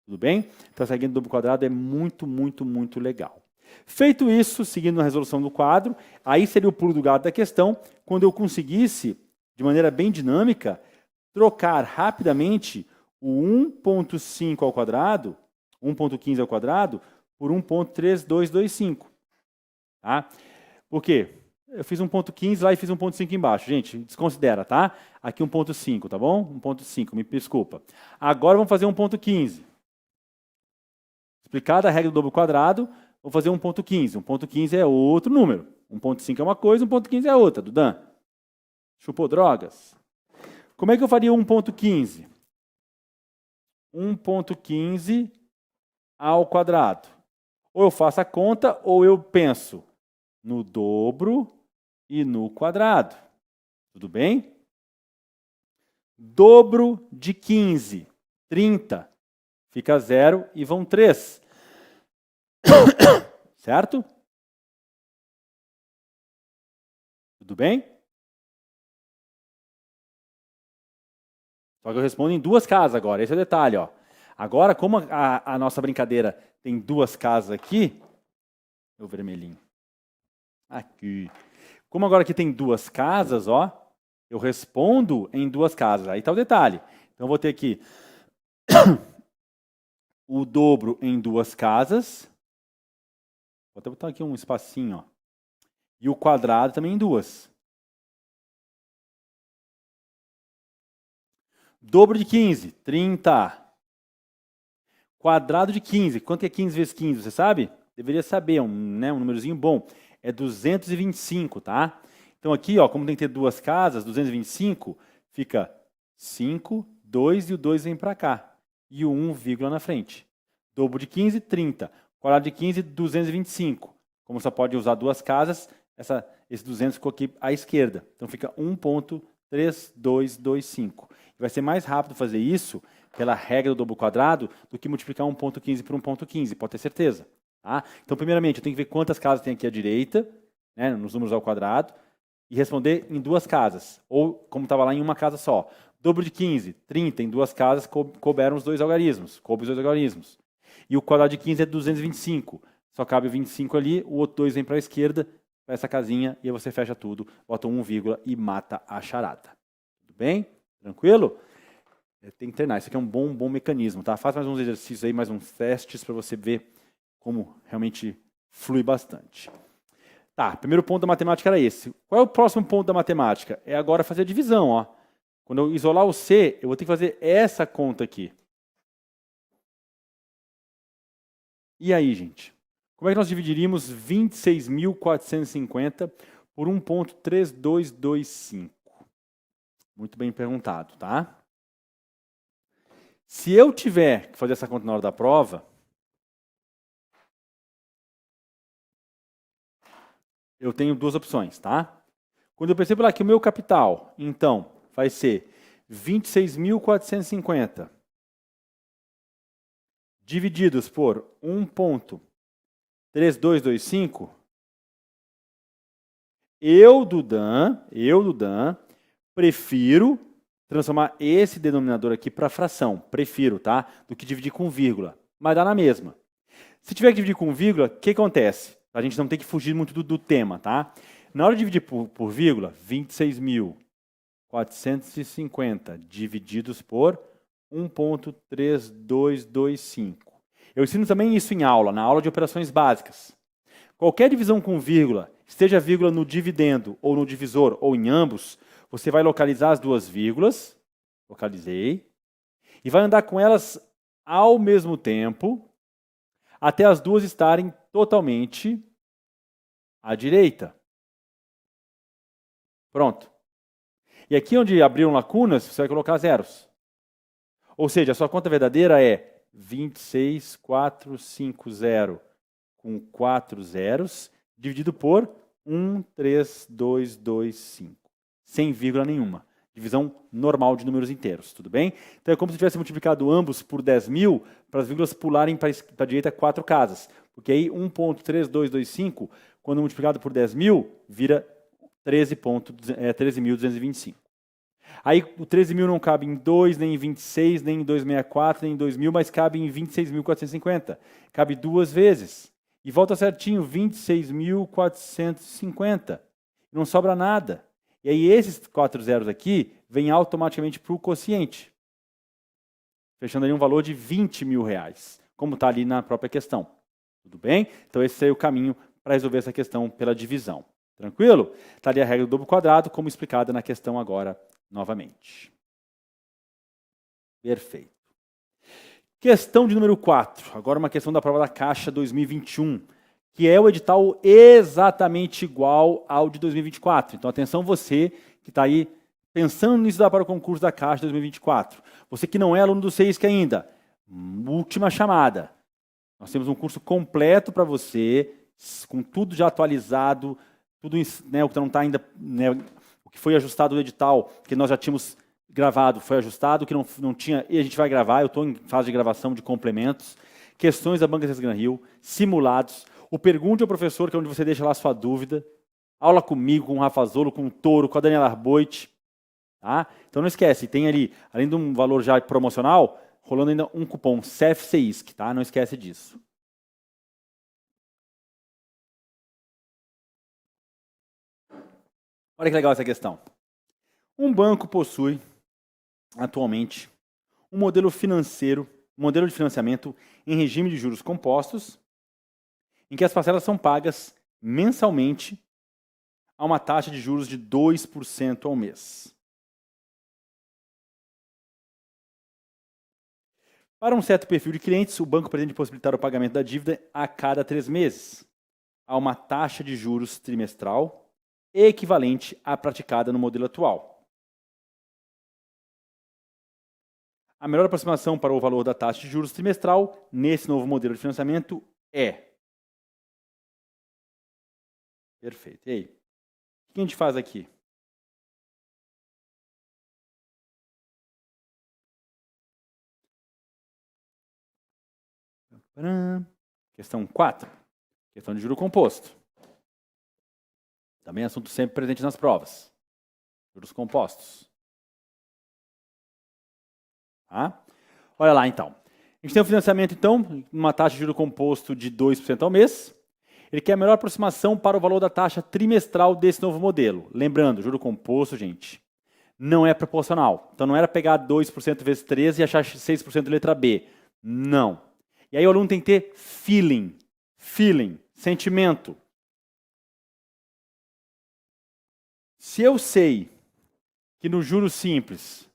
S1: Tudo bem? Então, essa regra do dobro quadrado é muito, muito, muito legal. Feito isso, seguindo a resolução do quadro, aí seria o pulo do gato da questão, quando eu conseguisse, de maneira bem dinâmica, trocar rapidamente o 1.5 ao quadrado, 1.15 ao quadrado, por 1.3225. Tá? Por quê? Eu fiz 1.15 lá e fiz 1.5 embaixo. Gente, desconsidera, tá? Aqui 1.5, tá bom? 1.5, me desculpa. Agora vamos fazer 1.15. Explicada a regra do dobro quadrado, vou fazer 1.15. 1.15 é outro número. 1.5 é uma coisa, 1.15 é outra. Dudan, chupou drogas? Como é que eu faria 1.15? 1.15 ao quadrado. Ou eu faço a conta, ou eu penso no dobro e no quadrado. Tudo bem? Dobro de 15, 30. Fica 0 e vão 3. Certo? Tudo bem? Só que eu respondo em duas casas agora. Esse é o detalhe, ó. Agora, como a nossa brincadeira tem duas casas aqui, o vermelhinho. Aqui. Como agora aqui tem duas casas, ó, eu respondo em duas casas. Aí está o detalhe. Então, eu vou ter aqui o dobro em duas casas. Vou até botar aqui um espacinho, ó. E o quadrado também em duas. Dobro de 15, 30. Quadrado de 15. Quanto é 15 vezes 15? Você sabe? Deveria saber, um númerozinho bom. É 225, tá? Então aqui, ó, como tem que ter duas casas, 225, fica 5, 2 e o 2 vem para cá. E o 1, vírgula na frente. Dobro de 15, 30. Quadrado de 15, 225. Como só pode usar duas casas, esse 200 ficou aqui à esquerda. Então fica 1,3225. Vai ser mais rápido fazer isso pela regra do dobro quadrado do que multiplicar 1,15 por 1,15, pode ter certeza. Tá? Então, primeiramente, eu tenho que ver quantas casas tem aqui à direita, né, nos números ao quadrado, e responder em duas casas. Ou, como estava lá, em uma casa só. Dobro de 15, 30, em duas casas, couberam os dois algarismos. Coube os dois algarismos. E o quadrado de 15 é 225. Só cabe o 25 ali, o outro 2 vem para a esquerda, para essa casinha, e aí você fecha tudo, bota 1, e mata a charada. Tudo bem? Tranquilo? Tem que treinar. Isso aqui é um bom mecanismo, tá? Faz mais uns exercícios aí, mais uns testes para você ver como realmente flui bastante. Tá, primeiro ponto da matemática era esse. Qual é o próximo ponto da matemática? É agora fazer a divisão, ó. Quando eu isolar o C, eu vou ter que fazer essa conta aqui. E aí, gente? Como é que nós dividiríamos 26.450 por 1,3225? Muito bem perguntado, tá? Se eu tiver que fazer essa conta na hora da prova, eu tenho duas opções, tá? Quando eu percebo lá que o meu capital, então, vai ser 26.450 divididos por 1,3225, eu, Dudan, prefiro transformar esse denominador aqui para fração. Prefiro, tá? Do que dividir com vírgula. Mas dá na mesma. Se tiver que dividir com vírgula, o que acontece? A gente não tem que fugir muito do tema, tá? Na hora de dividir por vírgula, 26.450 divididos por 1,3225. Eu ensino também isso em aula, na aula de operações básicas. Qualquer divisão com vírgula, esteja vírgula no dividendo ou no divisor ou em ambos, você vai localizar as duas vírgulas, localizei, e vai andar com elas ao mesmo tempo, até as duas estarem totalmente à direita. Pronto. E aqui onde abriram lacunas, você vai colocar zeros. Ou seja, a sua conta verdadeira é 26.450 com 4 zeros, dividido por 1,3225. Sem vírgula nenhuma. Divisão normal de números inteiros, tudo bem? Então é como se tivesse multiplicado ambos por 10.000, para as vírgulas pularem para a direita 4 casas. Porque aí 1,3225, quando multiplicado por 10.000, vira 13.225. Aí o 13.000 não cabe em 2, nem em 26, nem em 264, nem em 2.000, mas cabe em 26.450. Cabe duas vezes. E volta certinho, 26.450. Não sobra nada. E aí esses 4 zeros aqui vêm automaticamente para o quociente. Fechando ali um valor de R$20.000, como está ali na própria questão. Tudo bem? Então esse é o caminho para resolver essa questão pela divisão. Tranquilo? Está ali a regra do dobro quadrado, como explicada na questão agora novamente. Perfeito. Questão de número 4. Agora uma questão da prova da Caixa 2021, que é o edital exatamente igual ao de 2024. Então, atenção você que está aí pensando em estudar para o concurso da Caixa 2024. Você que não é aluno do CEISC ainda, última chamada. Nós temos um curso completo para você, com tudo já atualizado, tudo, né, o que não está ainda, né, o que foi ajustado no edital, que nós já tínhamos gravado, foi ajustado, o que não tinha, e a gente vai gravar, eu estou em fase de gravação de complementos, questões da Banca Gran Rio, simulados, o Pergunte ao Professor, que é onde você deixa lá a sua dúvida, aula comigo, com o Rafa Zolo, com o Toro, com a Daniela Arboit, tá? Então não esquece, tem ali, além de um valor já promocional, rolando ainda um cupom CEF-CEISC, tá? Não esquece disso. Olha que legal essa questão. Um banco possui, atualmente, um modelo financeiro, um modelo de financiamento em regime de juros compostos, em que as parcelas são pagas mensalmente a uma taxa de juros de 2% ao mês. Para um certo perfil de clientes, o banco pretende possibilitar o pagamento da dívida a cada 3 meses, a uma taxa de juros trimestral equivalente à praticada no modelo atual. A melhor aproximação para o valor da taxa de juros trimestral nesse novo modelo de financiamento é... Perfeito. E aí? O que a gente faz aqui? Questão 4. Questão de juro composto. Também assunto sempre presente nas provas. Juros compostos. Tá? Olha lá, então. A gente tem um financiamento, então, uma taxa de juro composto de 2% ao mês. Ele quer a melhor aproximação para o valor da taxa trimestral desse novo modelo. Lembrando, juro composto, gente, não é proporcional. Então, não era pegar 2% vezes 13 e achar 6% de letra B. Não. E aí o aluno tem que ter feeling, sentimento. Se eu sei que no juro simples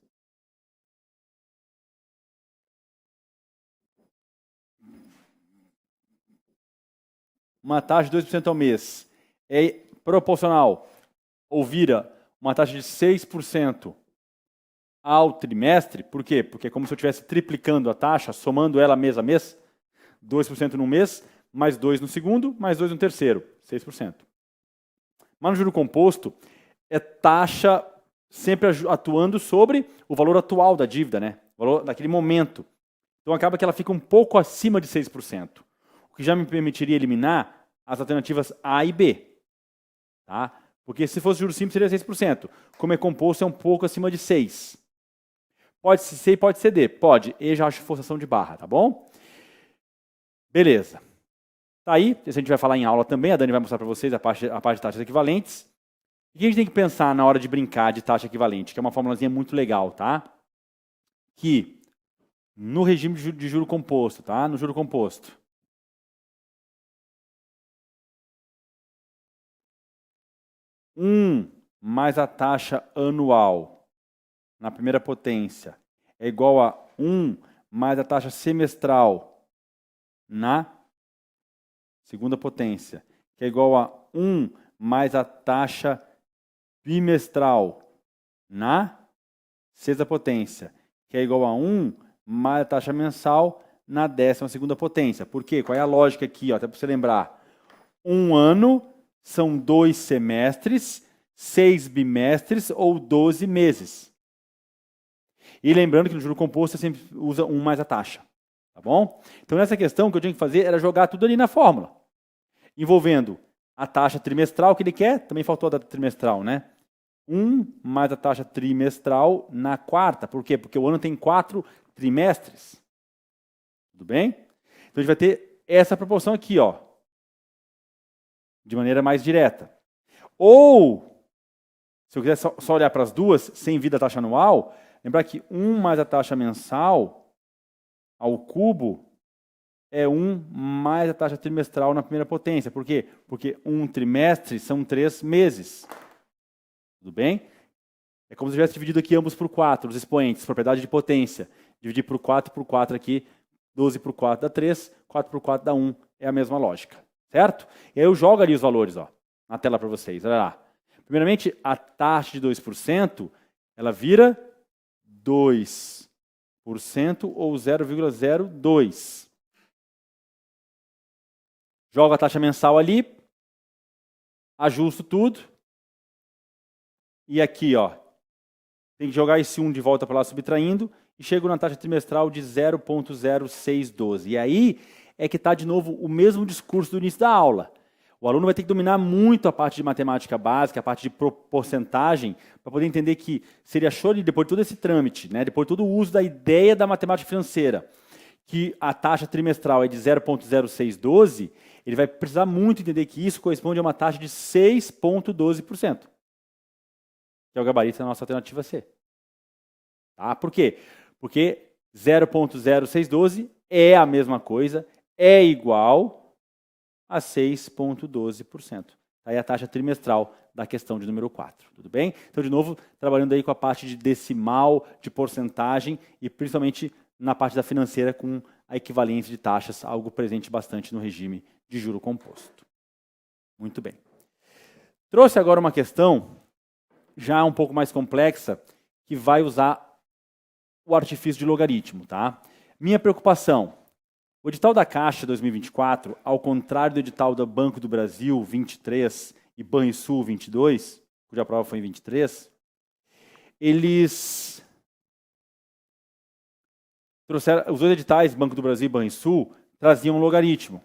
S1: uma taxa de 2% ao mês é proporcional ou vira uma taxa de 6% ao trimestre, por quê? Porque é como se eu estivesse triplicando a taxa, somando ela mês a mês, 2% no mês, mais 2 no segundo, mais 2 no terceiro, 6%. Mas no juro composto, é taxa sempre atuando sobre o valor atual da dívida, né? O valor daquele momento. Então acaba que ela fica um pouco acima de 6%, o que já me permitiria eliminar as alternativas A e B. Tá? Porque se fosse juros simples seria 6%. Como é composto, é um pouco acima de 6%. Pode ser C e pode ser D. Pode. E já acho forçação de barra, tá bom? Beleza. Tá aí, isso a gente vai falar em aula também, a Dani vai mostrar para vocês a parte de taxas equivalentes. O que a gente tem que pensar na hora de brincar de taxa equivalente? Que é uma formulazinha muito legal, tá? Que no regime de juro composto, tá? No juro composto. Mais a taxa anual na primeira potência é igual a 1 mais a taxa semestral na segunda potência, que é igual a 1 mais a taxa bimestral na sexta potência, que é igual a 1 mais a taxa mensal na 12ª potência. Por quê? Qual é a lógica aqui? Ó, até para você lembrar. Um ano são 2 semestres, 6 bimestres ou 12 meses. E lembrando que no juro composto você sempre usa 1 mais a taxa. Tá bom? Então, nessa questão, o que eu tinha que fazer era jogar tudo ali na fórmula. Envolvendo a taxa trimestral que ele quer, também faltou a data trimestral, né? 1 mais a taxa trimestral na quarta. Por quê? Porque o ano tem 4 trimestres. Tudo bem? Então, a gente vai ter essa proporção aqui, ó, de maneira mais direta. Ou, se eu quiser só olhar para as duas, sem vir da taxa anual, lembrar que 1 mais a taxa mensal ao cubo é 1 mais a taxa trimestral na primeira potência. Por quê? Porque um trimestre são 3 meses. Tudo bem? É como se eu tivesse dividido aqui ambos por 4, os expoentes, propriedade de potência. Dividir por 4 aqui, 12 por 4 dá 3, 4 por 4 dá 1. É a mesma lógica. Certo? E aí eu jogo ali os valores, ó, na tela para vocês. Olha lá. Primeiramente, a taxa de 2%, ela vira 2% ou 0,02. Jogo a taxa mensal ali, ajusto tudo. E aqui, ó, tem que jogar esse 1 de volta para lá subtraindo e chego na taxa trimestral de 0,0612. E aí é que está de novo o mesmo discurso do início da aula. O aluno vai ter que dominar muito a parte de matemática básica, a parte de porcentagem, para poder entender que seria show de, depois de todo esse trâmite, né, depois de todo o uso da ideia da matemática financeira, que a taxa trimestral é de 0,0612, ele vai precisar muito entender que isso corresponde a uma taxa de 6,12%, que é o gabarito da nossa alternativa C. Tá? Por quê? Porque 0,0612 é a mesma coisa, é igual a 6,12%. Aí a taxa trimestral da questão de número 4, tudo bem? Então, de novo, trabalhando aí com a parte de decimal, de porcentagem e principalmente na parte da financeira com a equivalência de taxas, algo presente bastante no regime de juro composto. Muito bem. Trouxe agora uma questão já um pouco mais complexa que vai usar o artifício de logaritmo, tá? Minha preocupação, o edital da Caixa 2024, ao contrário do edital do Banco do Brasil 23 e Banrisul 22, cuja prova foi em 23, eles trouxeram, os dois editais, Banco do Brasil e Banrisul, traziam um logaritmo.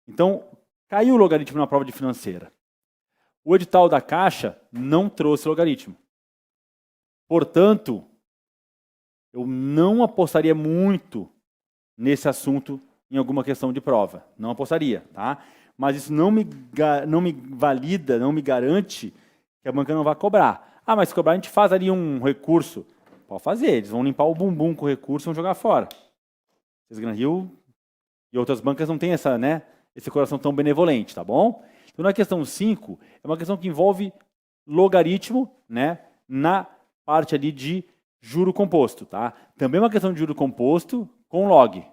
S1: Então, caiu o logaritmo na prova de financeira. O edital da Caixa não trouxe logaritmo. Portanto, eu não apostaria muito nesse assunto em alguma questão de prova. Não apostaria, tá? Mas isso não me valida, não me garante que a banca não vai cobrar. Ah, mas se cobrar a gente faz ali um recurso. Pode fazer, eles vão limpar o bumbum com o recurso e vão jogar fora. Vocês Gran Rio e outras bancas não têm essa, né, esse coração tão benevolente, tá bom? Então, na questão 5, é uma questão que envolve logaritmo, né, na parte ali de juro composto, tá? Também uma questão de juro composto com log.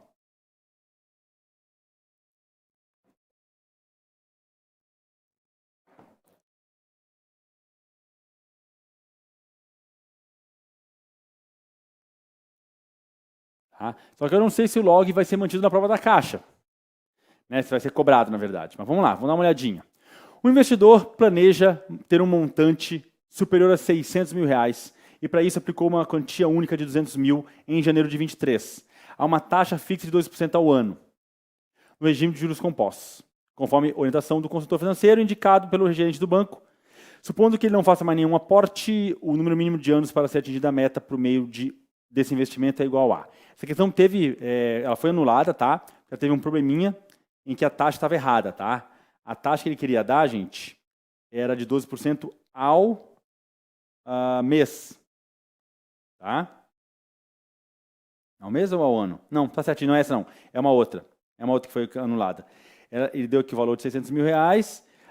S1: Tá? Só que eu não sei se o log vai ser mantido na prova da Caixa, né? Se vai ser cobrado, na verdade. Mas vamos lá, vamos dar uma olhadinha. O investidor planeja ter um montante superior a R$600 mil e para isso aplicou uma quantia única de 200 mil em janeiro de 23, a uma taxa fixa de 2% ao ano, no regime de juros compostos, conforme orientação do consultor financeiro indicado pelo gerente do banco. Supondo que ele não faça mais nenhum aporte, o número mínimo de anos para ser atingida a meta por meio desse investimento é igual a. Essa questão ela foi anulada, tá? Já teve um probleminha em que a taxa estava errada, tá? A taxa que ele queria dar, gente, era de 12% ao mês. Tá? Ao mês ou ao ano? Não, tá certinho, não é essa não. É uma outra. É uma outra que foi anulada. Ele deu aqui o valor de R$600 mil,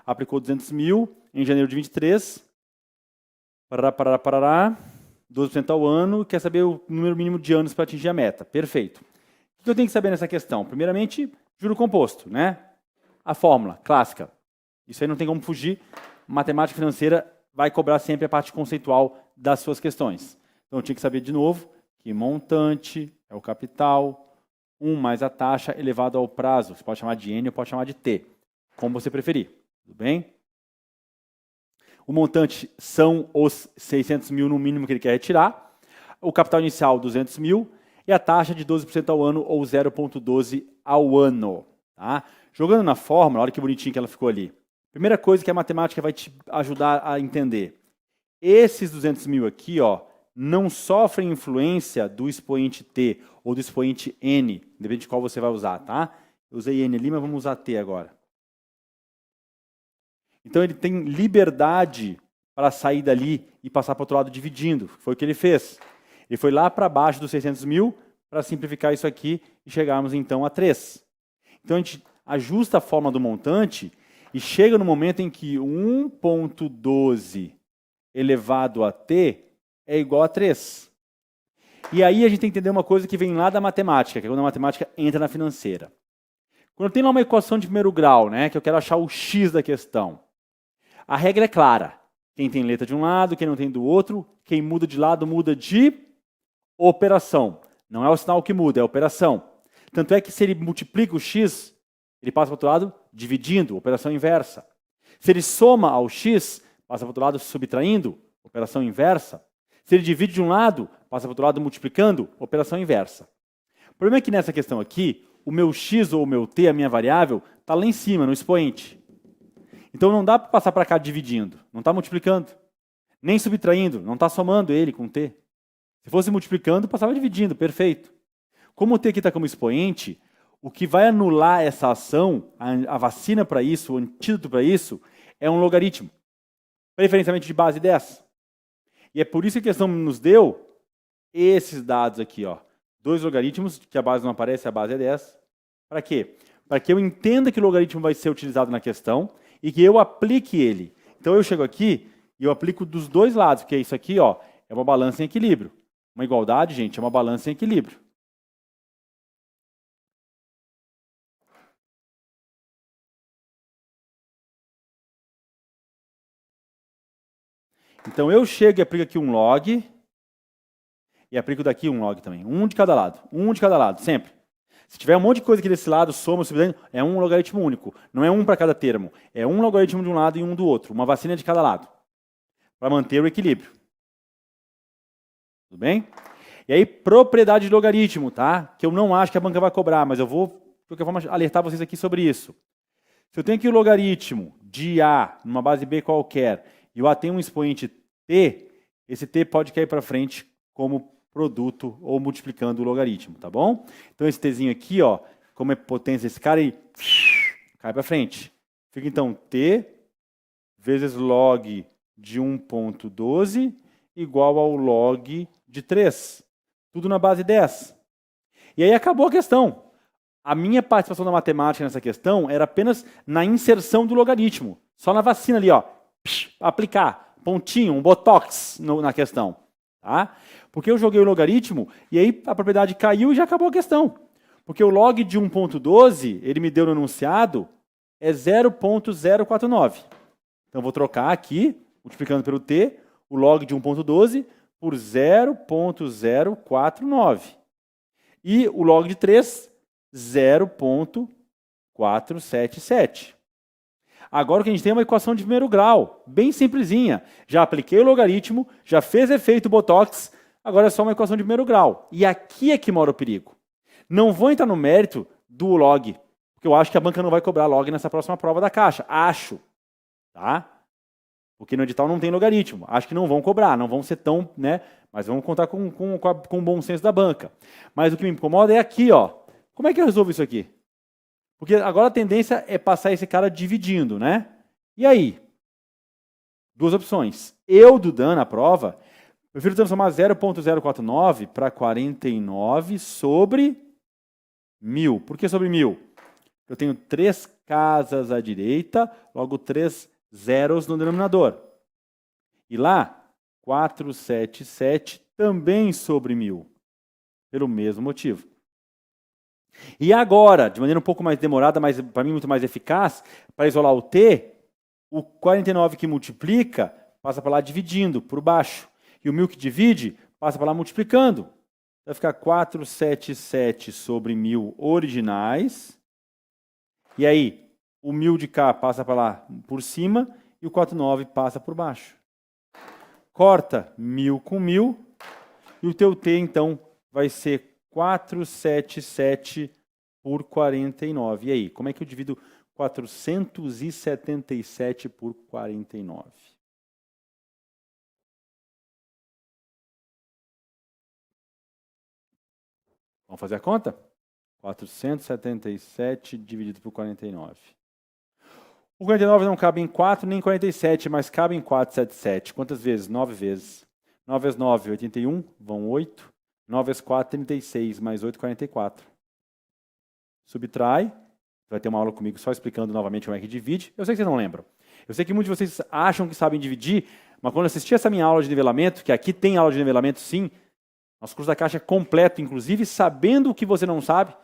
S1: aplicou 200 mil em janeiro de 23. 12% ao ano, quer saber o número mínimo de anos para atingir a meta. Perfeito. O que eu tenho que saber nessa questão? Primeiramente, juro composto, né? A fórmula clássica. Isso aí não tem como fugir. Matemática financeira vai cobrar sempre a parte conceitual das suas questões. Então, eu tinha que saber de novo que montante é o capital, 1 mais a taxa elevado ao prazo. Você pode chamar de N ou pode chamar de T, como você preferir. Tudo bem? O montante são os 600 mil no mínimo que ele quer retirar, o capital inicial 200 mil e a taxa de 12% ao ano ou 0,12 ao ano. Tá? Jogando na fórmula, olha que bonitinho que ela ficou ali. Primeira coisa que a matemática vai te ajudar a entender. Esses 200 mil aqui, ó, não sofrem influência do expoente T ou do expoente N, depende de qual você vai usar, tá? Eu usei N ali, mas vamos usar T agora. Então, ele tem liberdade para sair dali e passar para o outro lado dividindo. Foi o que ele fez. Ele foi lá para baixo dos 600 mil para simplificar isso aqui e chegarmos, então, a 3. Então, a gente ajusta a forma do montante e chega no momento em que 1,12 elevado a T é igual a 3. E aí a gente tem que entender uma coisa que vem lá da matemática, que é quando a matemática entra na financeira. Quando eu tenho lá uma equação de primeiro grau, né, que eu quero achar o x da questão, a regra é clara. Quem tem letra de um lado, quem não tem do outro, quem muda de lado muda de operação. Não é o sinal que muda, é a operação. Tanto é que se ele multiplica o x, ele passa para o outro lado dividindo, operação inversa. Se ele soma ao x, passa para o outro lado subtraindo, operação inversa. Se ele divide de um lado, passa para o outro lado multiplicando, operação inversa. O problema é que nessa questão aqui, o meu x ou o meu t, a minha variável, está lá em cima, no expoente. Então não dá para passar para cá dividindo, não está multiplicando. Nem subtraindo, não está somando ele com t. Se fosse multiplicando, passava dividindo, perfeito. Como o t aqui está como expoente, o que vai anular essa ação, a vacina para isso, o antídoto para isso, é um logaritmo. Preferencialmente de base 10. E é por isso que a questão nos deu esses dados aqui, ó. dois logaritmos, que a base não aparece, a base é 10. Para quê? Para que eu entenda que o logaritmo vai ser utilizado na questão e que eu aplique ele. Então eu chego aqui e eu aplico dos dois lados, porque isso aqui ó, é uma balança em equilíbrio. Uma igualdade, gente, é uma balança em equilíbrio. Então eu chego e aplico aqui um log, e aplico daqui um log também. Um de cada lado, sempre. Se tiver um monte de coisa aqui desse lado, soma, subtraindo, é um logaritmo único. Não é um para cada termo. É um logaritmo de um lado e um do outro. Uma vacina de cada lado. Para manter o equilíbrio. Tudo bem? E aí, propriedade de logaritmo, tá? Que eu não acho que a banca vai cobrar, mas eu vou, de qualquer forma, alertar vocês aqui sobre isso. Se eu tenho aqui o logaritmo de A numa base B qualquer, e o A tem um expoente T, esse T pode cair para frente como produto ou multiplicando o logaritmo, tá bom? Então esse Tzinho aqui, ó, como é potência esse cara, ele cai para frente. Fica então T vezes log de 1.12 igual ao log de 3. Tudo na base 10. E aí acabou a questão. A minha participação na matemática nessa questão era apenas na inserção do logaritmo. Só na vacina ali, ó. Aplicar. Pontinho, um botox na questão. Tá? Porque eu joguei o logaritmo e aí a propriedade caiu e já acabou a questão. Porque o log de 1.12, ele me deu no enunciado, é 0.049. Então, eu vou trocar aqui, multiplicando pelo t, o log de 1.12 por 0.049. E o log de 3, 0.477. Agora o que a gente tem é uma equação de primeiro grau, bem simplesinha. Já apliquei o logaritmo, já fez efeito Botox, agora é só uma equação de primeiro grau. E aqui é que mora o perigo. Não vou entrar no mérito do log, porque eu acho que a banca não vai cobrar log nessa próxima prova da Caixa. Acho. Tá? Porque no edital não tem logaritmo. Acho que não vão cobrar, não vão ser tão, né? Mas vamos contar com o bom senso da banca. Mas o que me incomoda é aqui, ó. Como é que eu resolvo isso aqui? Porque agora a tendência é passar esse cara dividindo, né? E aí? Duas opções. Eu, do Dan, na prova, prefiro transformar 0.049 para 49 sobre 1000. Por que sobre 1000? Eu tenho 3 casas à direita, logo 3 zeros no denominador. E lá, 477 também sobre 1000. Pelo mesmo motivo. E agora, de maneira um pouco mais demorada, mas para mim muito mais eficaz, para isolar o t, o 49 que multiplica passa para lá dividindo por baixo. E o 1000 que divide passa para lá multiplicando. Vai ficar 477 sobre 1000 originais. E aí, o 1000 de cá passa para lá por cima e o 49 passa por baixo. Corta 1000 com 1000 e o teu t, então, vai ser 477 por 49. E aí, como é que eu divido 477 por 49? Vamos fazer a conta? 477 dividido por 49. O 49 não cabe em 4 nem em 47, mas cabe em 477. Quantas vezes? 9 vezes. 9 vezes 9, 81, vão 8. 9 vezes 4, 36, mais 8, 44. Subtrai. Vai ter uma aula comigo só explicando novamente como é que divide. Eu sei que vocês não lembram. Eu sei que muitos de vocês acham que sabem dividir, mas quando assistir essa minha aula de nivelamento, que aqui tem aula de nivelamento sim, nosso curso da Caixa é completo, inclusive sabendo o que você não sabe.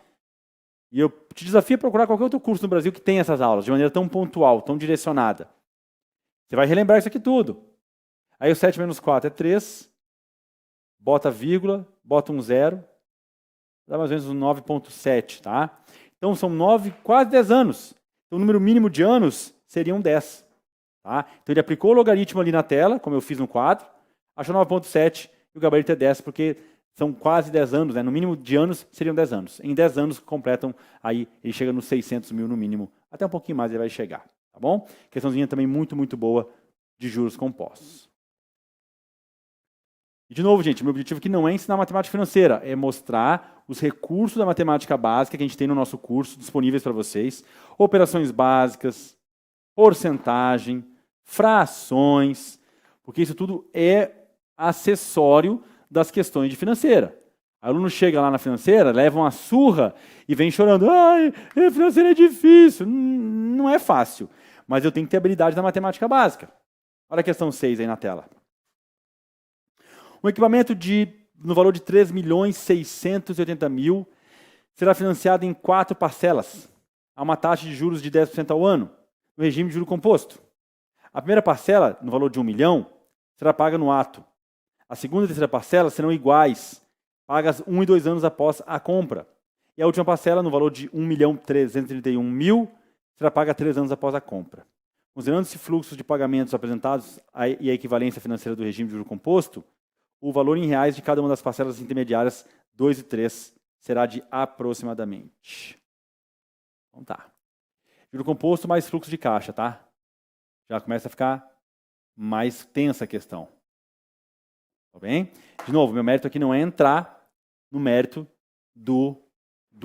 S1: E eu te desafio a procurar qualquer outro curso no Brasil que tenha essas aulas, de maneira tão pontual, tão direcionada. Você vai relembrar isso aqui tudo. Aí o 7 menos 4 é 3, bota vírgula, bota um zero, dá mais ou menos um 9,7, tá? Então são 9, quase 10 anos. Então o número mínimo de anos seriam 10. Tá? Então ele aplicou o logaritmo ali na tela, como eu fiz no quadro, achou 9,7 e o gabarito é 10, porque são quase 10 anos, né? No mínimo de anos seriam 10 anos. Em 10 anos completam, aí ele chega nos 600 mil no mínimo, até um pouquinho mais ele vai chegar, tá bom? Questãozinha também muito, muito boa de juros compostos. E de novo, gente, meu objetivo aqui não é ensinar matemática financeira, é mostrar os recursos da matemática básica que a gente tem no nosso curso, disponíveis para vocês, operações básicas, porcentagem, frações, porque isso tudo é acessório das questões de financeira. O aluno chega lá na financeira, leva uma surra e vem chorando. Ai, a financeira é difícil. Não é fácil, mas eu tenho que ter habilidade na matemática básica. Olha a questão 6 aí na tela. Um equipamento no valor de 3.680.000 será financiado em 4 parcelas, a uma taxa de juros de 10% ao ano, no regime de juro composto. A primeira parcela, no valor de 1 milhão, será paga no ato. A segunda e terceira parcela serão iguais, pagas 1 e 2 anos após a compra. E a última parcela, no valor de 1.331.000, será paga 3 anos após a compra. Considerando esse fluxo de pagamentos apresentados e a equivalência financeira do regime de juro composto, o valor em reais de cada uma das parcelas intermediárias 2 e 3 será de aproximadamente. Então tá. Juro composto mais fluxo de caixa, tá? Já começa a ficar mais tensa a questão. Tá bem? De novo, meu mérito aqui não é entrar no mérito do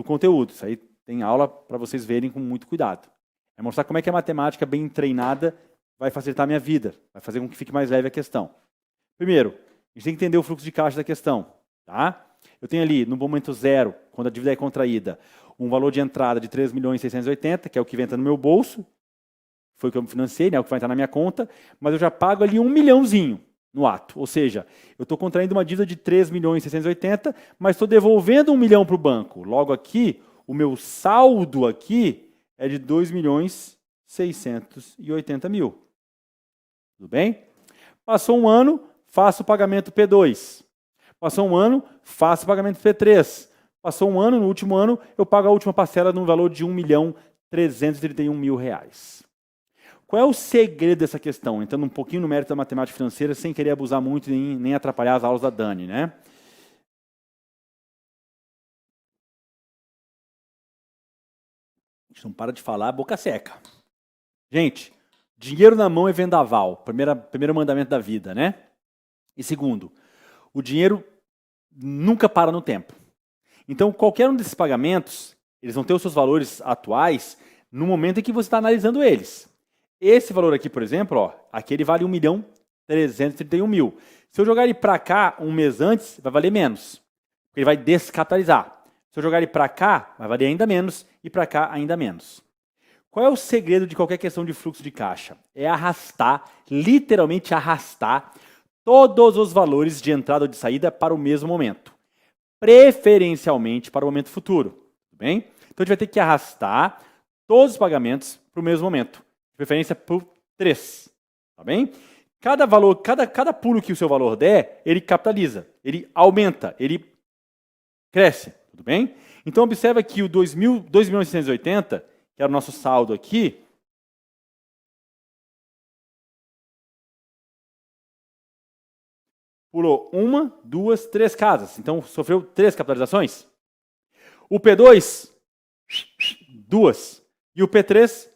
S1: conteúdo. Isso aí tem aula para vocês verem com muito cuidado. É mostrar como é que a matemática bem treinada vai facilitar a minha vida, vai fazer com que fique mais leve a questão. Primeiro, a gente tem que entender o fluxo de caixa da questão. Tá? Eu tenho ali, no momento zero, quando a dívida é contraída, um valor de entrada de 3.680.000, que é o que vai entrar no meu bolso, foi o que eu me financei, né, o que vai entrar na minha conta, mas eu já pago ali 1 milhãozinho no ato. Ou seja, eu estou contraindo uma dívida de 3.680.000, mas estou devolvendo 1 milhão para o banco. Logo aqui, o meu saldo aqui é de 2.680.000. Tudo bem? Passou um ano, faço o pagamento P2. Passou um ano, faço o pagamento P3. Passou um ano, no último ano, eu pago a última parcela no valor de R$ 1.331.000. Qual é o segredo dessa questão? Entrando um pouquinho no mérito da matemática financeira, sem querer abusar muito e nem atrapalhar as aulas da Dani, né? A gente não para de falar, boca seca. Gente, dinheiro na mão é vendaval. Primeiro mandamento da vida, né? E segundo, o dinheiro nunca para no tempo. Então, qualquer um desses pagamentos, eles vão ter os seus valores atuais no momento em que você está analisando eles. Esse valor aqui, por exemplo, ó, aqui ele vale 1.331.000. Se eu jogar ele para cá um mês antes, vai valer menos. Porque ele vai descapitalizar. Se eu jogar ele para cá, vai valer ainda menos e para cá ainda menos. Qual é o segredo de qualquer questão de fluxo de caixa? É arrastar, literalmente arrastar, todos os valores de entrada ou de saída para o mesmo momento. Preferencialmente para o momento futuro. Tudo bem? Então a gente vai ter que arrastar todos os pagamentos para o mesmo momento. De preferência por 3. Tá bem? Cada valor, cada pulo que o seu valor der, ele capitaliza, ele aumenta, ele cresce. Tudo bem? Então observa que o 2.680.000, que era o nosso saldo aqui, pulou 1, 2, 3 casas. Então, sofreu 3 capitalizações. O P2, 2. E o P3,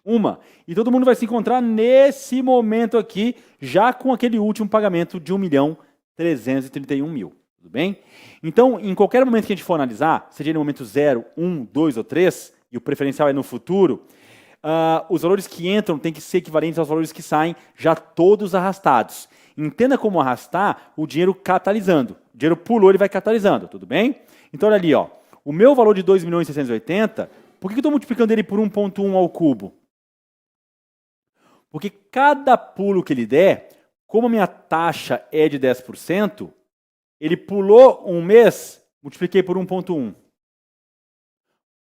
S1: 1. E todo mundo vai se encontrar nesse momento aqui, já com aquele último pagamento de 1.331.000. Tudo bem? Então, em qualquer momento que a gente for analisar, seja no momento 0, 1, 2 ou 3, e o preferencial é no futuro, os valores que entram têm que ser equivalentes aos valores que saem, já todos arrastados. Entenda como arrastar o dinheiro catalisando. O dinheiro pulou, ele vai catalisando, tudo bem? Então, olha ali, ó, o meu valor de 2.680.000, por que eu estou multiplicando ele por 1.1 ao cubo? Porque cada pulo que ele der, como a minha taxa é de 10%, ele pulou um mês, multipliquei por 1.1.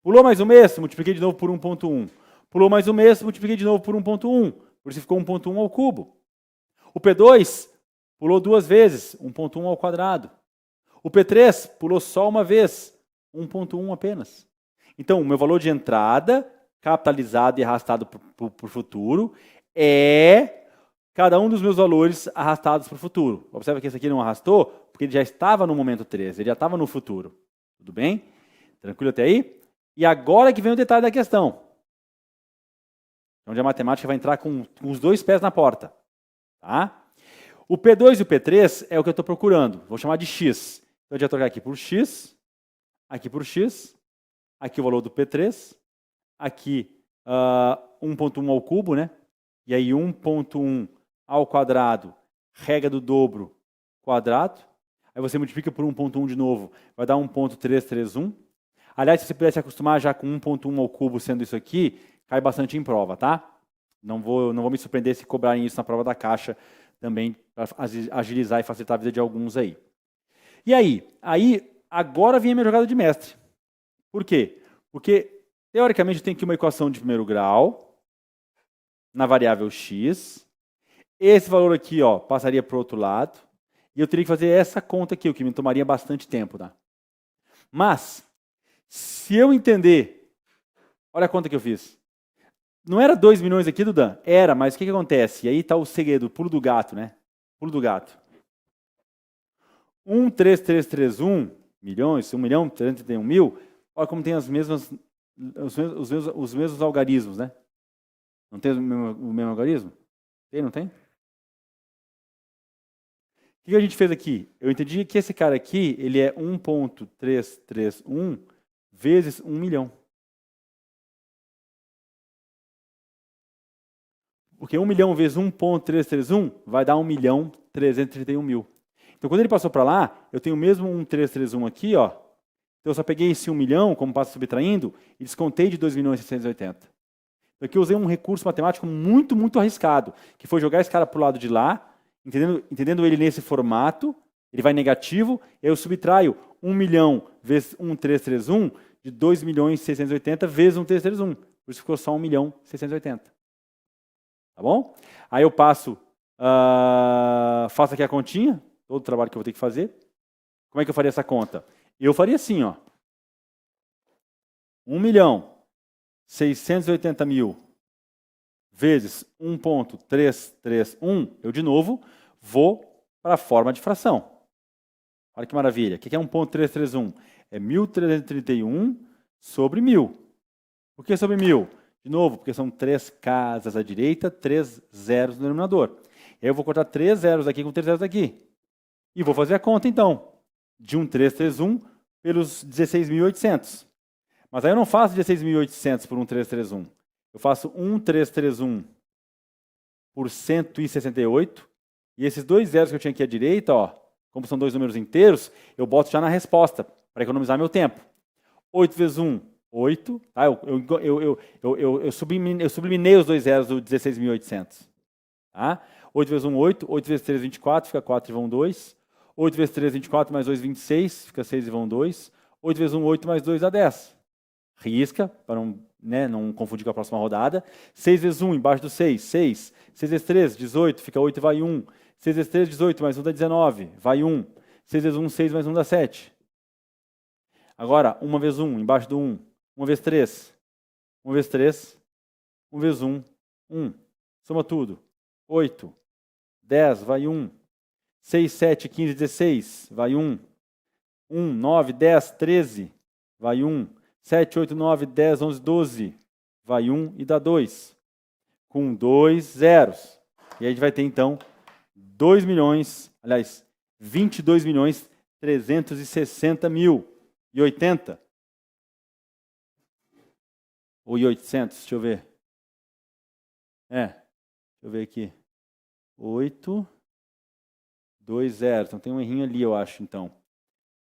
S1: Pulou mais um mês, multipliquei de novo por 1.1. Pulou mais um mês, multipliquei de novo por 1.1. Por isso ficou 1.1 ao cubo. O P2 pulou 2 vezes, 1.1 ao quadrado. O P3 pulou só uma vez, 1.1 apenas. Então, o meu valor de entrada, capitalizado e arrastado para o futuro, é cada um dos meus valores arrastados para o futuro. Observa que esse aqui não arrastou, porque ele já estava no momento 3, ele já estava no futuro. Tudo bem? Tranquilo até aí? E agora que vem o detalhe da questão. Onde a matemática vai entrar com os 2 pés na porta. Tá? O P2 e o P3 é o que eu estou procurando. Vou chamar de X. Então, eu já trocar aqui por X, aqui por X, aqui o valor do P3, aqui 1.1 ao cubo, né? E aí 1.1 ao quadrado, regra do dobro, quadrado. aí você multiplica por 1.1 de novo, vai dar 1.331. Aliás, se você pudesse acostumar já com 1.1 ao cubo sendo isso aqui, cai bastante em prova, tá? Não vou me surpreender se cobrarem isso na prova da caixa também, para agilizar e facilitar a vida de alguns aí. E aí? Agora vem a minha jogada de mestre. Por quê? Porque, teoricamente, eu tenho aqui uma equação de primeiro grau, na variável x. Esse valor aqui, ó, passaria para o outro lado. E eu teria que fazer essa conta aqui, o que me tomaria bastante tempo, tá? Mas, se eu entender... Olha a conta que eu fiz. Não era 2 milhões aqui, Dudan? Era, mas o que acontece? E aí está o segredo, o pulo do gato, né? Pulo do gato. 1.3331 milhões, 1.331.000, olha como tem os mesmos algarismos, né? Não tem o mesmo algarismo? Tem, não tem? O que a gente fez aqui? Eu entendi que esse cara aqui, ele é 1.331 vezes 1 milhão. Porque 1 milhão vezes 1.331 vai dar 1.331.000. Então, quando ele passou para lá, eu tenho o mesmo 1.331 aqui, ó. Então, eu só peguei esse 1 milhão, como passa subtraindo, e descontei de 2.680.000. Então, aqui eu usei um recurso matemático muito, muito arriscado, que foi jogar esse cara para o lado de lá, entendendo ele nesse formato, ele vai negativo, e aí eu subtraio 1 milhão vezes 1.331 de 2.680.000 vezes 1.331. Por isso ficou só 1.680.000. Tá bom? Aí eu faço aqui a continha, todo o trabalho que eu vou ter que fazer. Como é que eu faria essa conta? Eu faria assim, ó. 1.680.000 vezes 1.331, eu de novo vou para a forma de fração. Olha que maravilha. O que é 1.331? É 1.331 sobre 1.000. Por que sobre 1.000? De novo, porque são 3 casas à direita, 3 zeros no denominador. Eu vou cortar 3 zeros aqui com 3 zeros aqui. E vou fazer a conta, então, de 1.331 pelos 16.800. Mas aí eu não faço 16.800 por 1.331. Eu faço 1.331 por 168. E esses 2 zeros que eu tinha aqui à direita, ó, como são 2 números inteiros, eu boto já na resposta, para economizar meu tempo. 8 vezes 1, 8. Tá? Eu subliminei os 2 zeros do 16.800. Tá? 8 vezes 1, 8. 8 vezes 3, 24. Fica 4 e vão 2. 8 vezes 3, 24. Mais 2, 26. Fica 6 e vão 2. 8 vezes 1, 8. Mais 2 dá 10. Risca, para não confundir com a próxima rodada. 6 vezes 1, embaixo do 6. 6. 6 vezes 3, 18. Fica 8 e vai 1. 6 vezes 3, 18. Mais 1 dá 19. Vai 1. 6 vezes 1, 6. Mais 1 dá 7. Agora, 1 vezes 1, embaixo do 1. 1 vezes 3. 1 vezes 3. 1 vezes 1. 1. Soma tudo. 8. 10. Vai 1. 6, 7, 15, 16. Vai 1. 1, 9, 10, 13. Vai 1. 7, 8, 9, 10, 11, 12. Vai 1 e dá 2. Com 2 zeros. E aí a gente vai ter, então, 2 milhões, aliás, 22 milhões 360 mil e 80. Ou e 800, deixa eu ver. Deixa eu ver aqui. 8, 2, 0. Então tem um errinho ali, eu acho, então.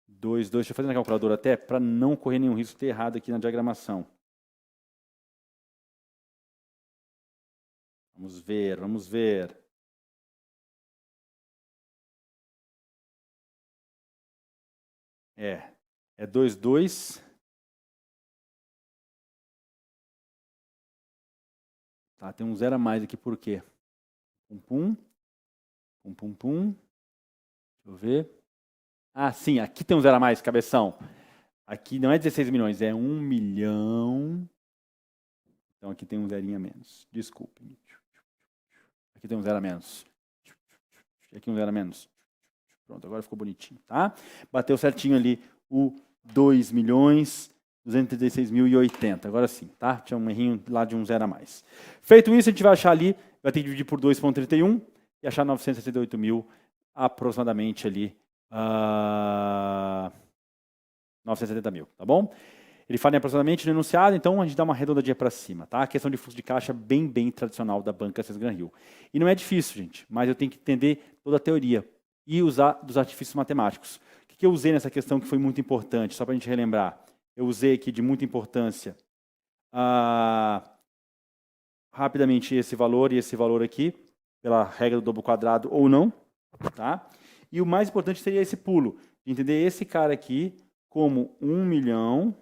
S1: 2, 2. Deixa eu fazer na calculadora até, para não correr nenhum risco de ter errado aqui na diagramação. Vamos ver, vamos ver. É 2, 2. Tá, tem um 0 a mais aqui, por quê? Pum, pum. Pum, pum, pum. Deixa eu ver. Ah, sim, aqui tem um 0 a mais, cabeção. Aqui não é 16 milhões, é 1 milhão. Então aqui tem um zerinho a menos. Desculpe. Aqui tem um 0 a menos. Aqui um 0 a menos. Pronto, agora ficou bonitinho, tá? Bateu certinho ali o 2 milhões 236.080. Agora sim, tá? Tinha um errinho lá de um 0 a mais. Feito isso, a gente vai achar ali, vai ter que dividir por 2,31 e achar 968 mil aproximadamente ali. 970 mil, tá bom? Ele fala em aproximadamente no enunciado, então a gente dá uma redondadinha para cima, tá? A questão de fluxo de caixa bem tradicional da banca Cesar Gran Hill. E não é difícil, gente, mas eu tenho que entender toda a teoria. e usar dos artifícios matemáticos. O que eu usei nessa questão que foi muito importante, só para a gente relembrar? Eu usei aqui de muita importância rapidamente esse valor e esse valor aqui, pela regra do dobro quadrado ou não. Tá? E o mais importante seria esse pulo, de entender esse cara aqui como 1 milhão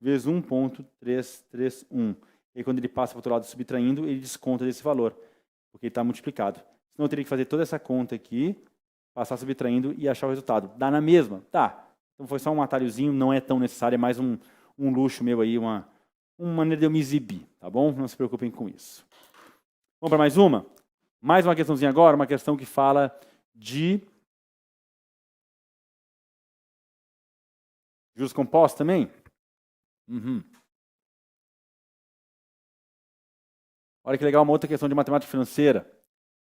S1: vezes 1,331. E aí, quando ele passa para o outro lado subtraindo, ele desconta desse valor, porque ele está multiplicado. Senão eu teria que fazer toda essa conta aqui, passar subtraindo e achar o resultado. Dá na mesma? Tá. Então foi só um atalhozinho, não é tão necessário, é mais um luxo meu aí, uma maneira de eu me exibir, tá bom? Não se preocupem com isso. Vamos para mais uma? Mais uma questãozinha agora, uma questão que fala de juros compostos também. Olha que legal, uma outra questão de matemática financeira.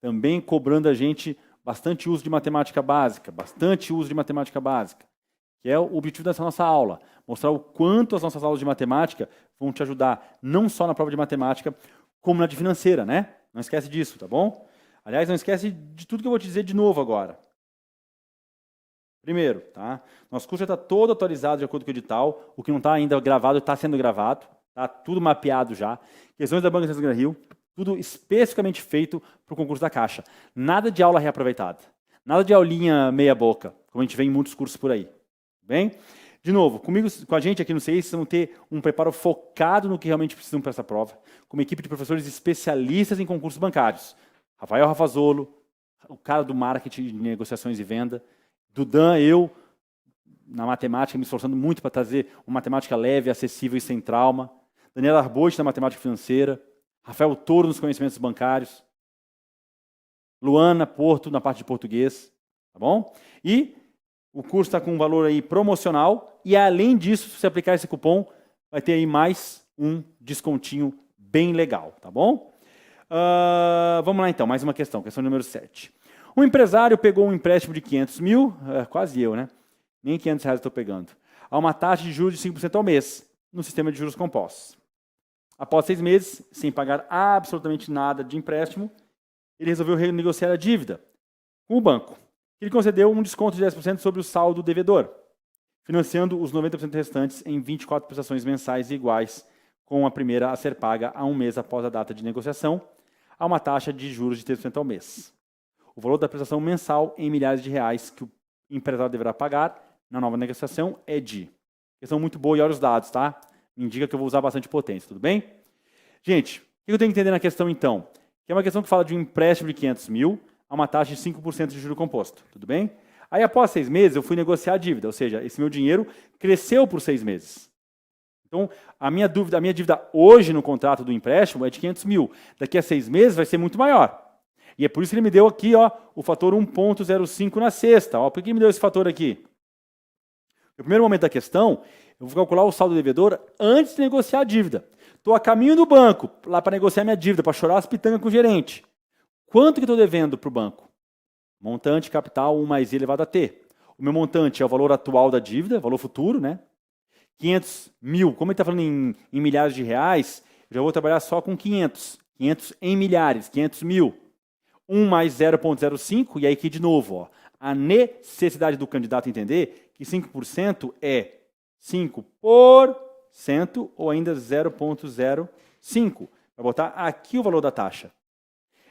S1: Também cobrando a gente bastante uso de matemática básica, que é o objetivo dessa nossa aula. Mostrar o quanto as nossas aulas de matemática vão te ajudar, não só na prova de matemática, como na de financeira, né? Não esquece disso, tá bom? Aliás, não esquece de tudo que eu vou te dizer de novo agora. Primeiro, tá? Nosso curso já está todo atualizado de acordo com o edital. O que não está ainda gravado, está sendo gravado. Tá tudo mapeado já. Questões da Banca Central do Rio, tudo especificamente feito para o concurso da Caixa. Nada de aula reaproveitada. Nada de aulinha meia boca, como a gente vê em muitos cursos por aí. Bem? De novo, comigo, com a gente aqui no CEIS, vocês vão ter um preparo focado no que realmente precisam para essa prova, com uma equipe de professores especialistas em concursos bancários. Rafael Rafazolo, o cara do marketing de negociações e venda, Dudan, eu, na matemática, me esforçando muito para trazer uma matemática leve, acessível e sem trauma. Daniela Arbote, na matemática financeira. Rafael Toro, nos conhecimentos bancários. Luana Porto, na parte de português. Tá bom? E o curso está com um valor aí promocional. E, além disso, se você aplicar esse cupom, vai ter aí mais um descontinho bem legal. Tá bom? Vamos lá, então. Mais uma questão número 7. Um empresário pegou um empréstimo de 500 mil, quase eu, né? Nem 500 reais eu estou pegando, a uma taxa de juros de 5% ao mês, no sistema de juros compostos. Após 6 meses, sem pagar absolutamente nada de empréstimo, ele resolveu renegociar a dívida com o banco. Ele concedeu um desconto de 10% sobre o saldo devedor, financiando os 90% restantes em 24 prestações mensais iguais, com a primeira a ser paga a um mês após a data de negociação, a uma taxa de juros de 3% ao mês. O valor da prestação mensal em milhares de reais que o empresário deverá pagar na nova negociação é de... Questão muito boa e olha os dados, tá? Me indica que eu vou usar bastante potência, tudo bem? Gente, o que eu tenho que entender na questão, então? Que é uma questão que fala de um empréstimo de 500 mil a uma taxa de 5% de juro composto, tudo bem? Aí, após 6 meses, eu fui negociar a dívida, ou seja, esse meu dinheiro cresceu por 6 meses. Então, a minha dívida hoje no contrato do empréstimo é de 500 mil. Daqui a 6 meses vai ser muito maior. E é por isso que ele me deu aqui, ó, o fator 1,05 na sexta. Ó. Por que ele me deu esse fator aqui? No primeiro momento da questão, eu vou calcular o saldo devedor antes de negociar a dívida. Estou a caminho do banco, lá para negociar minha dívida, para chorar as pitangas com o gerente. Quanto que estou devendo para o banco? Montante capital 1 mais I elevado a T. O meu montante é o valor atual da dívida, valor futuro, né? 500 mil, como ele está falando em milhares de reais, eu já vou trabalhar só com 500. 500 em milhares, 500 mil. 1 mais 0,05, e aí aqui de novo, ó, a necessidade do candidato entender que 5% é 5% ou ainda 0,05. Vai botar aqui o valor da taxa.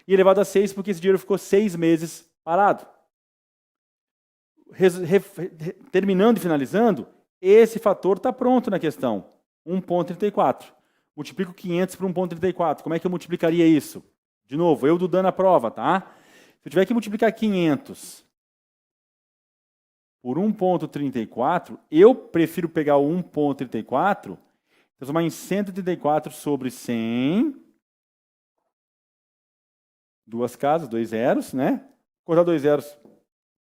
S1: E elevado a 6 porque esse dinheiro ficou 6 meses parado. Terminando e finalizando, esse fator está pronto na questão, 1,34. Multiplico 500 por 1,34. Como é que eu multiplicaria isso? De novo, eu dando a prova, tá? Se eu tiver que multiplicar 500 por 1,34, eu prefiro pegar o 1,34, transformar em 134 sobre 100. Duas casas, 2 zeros, né? Cortar 2 zeros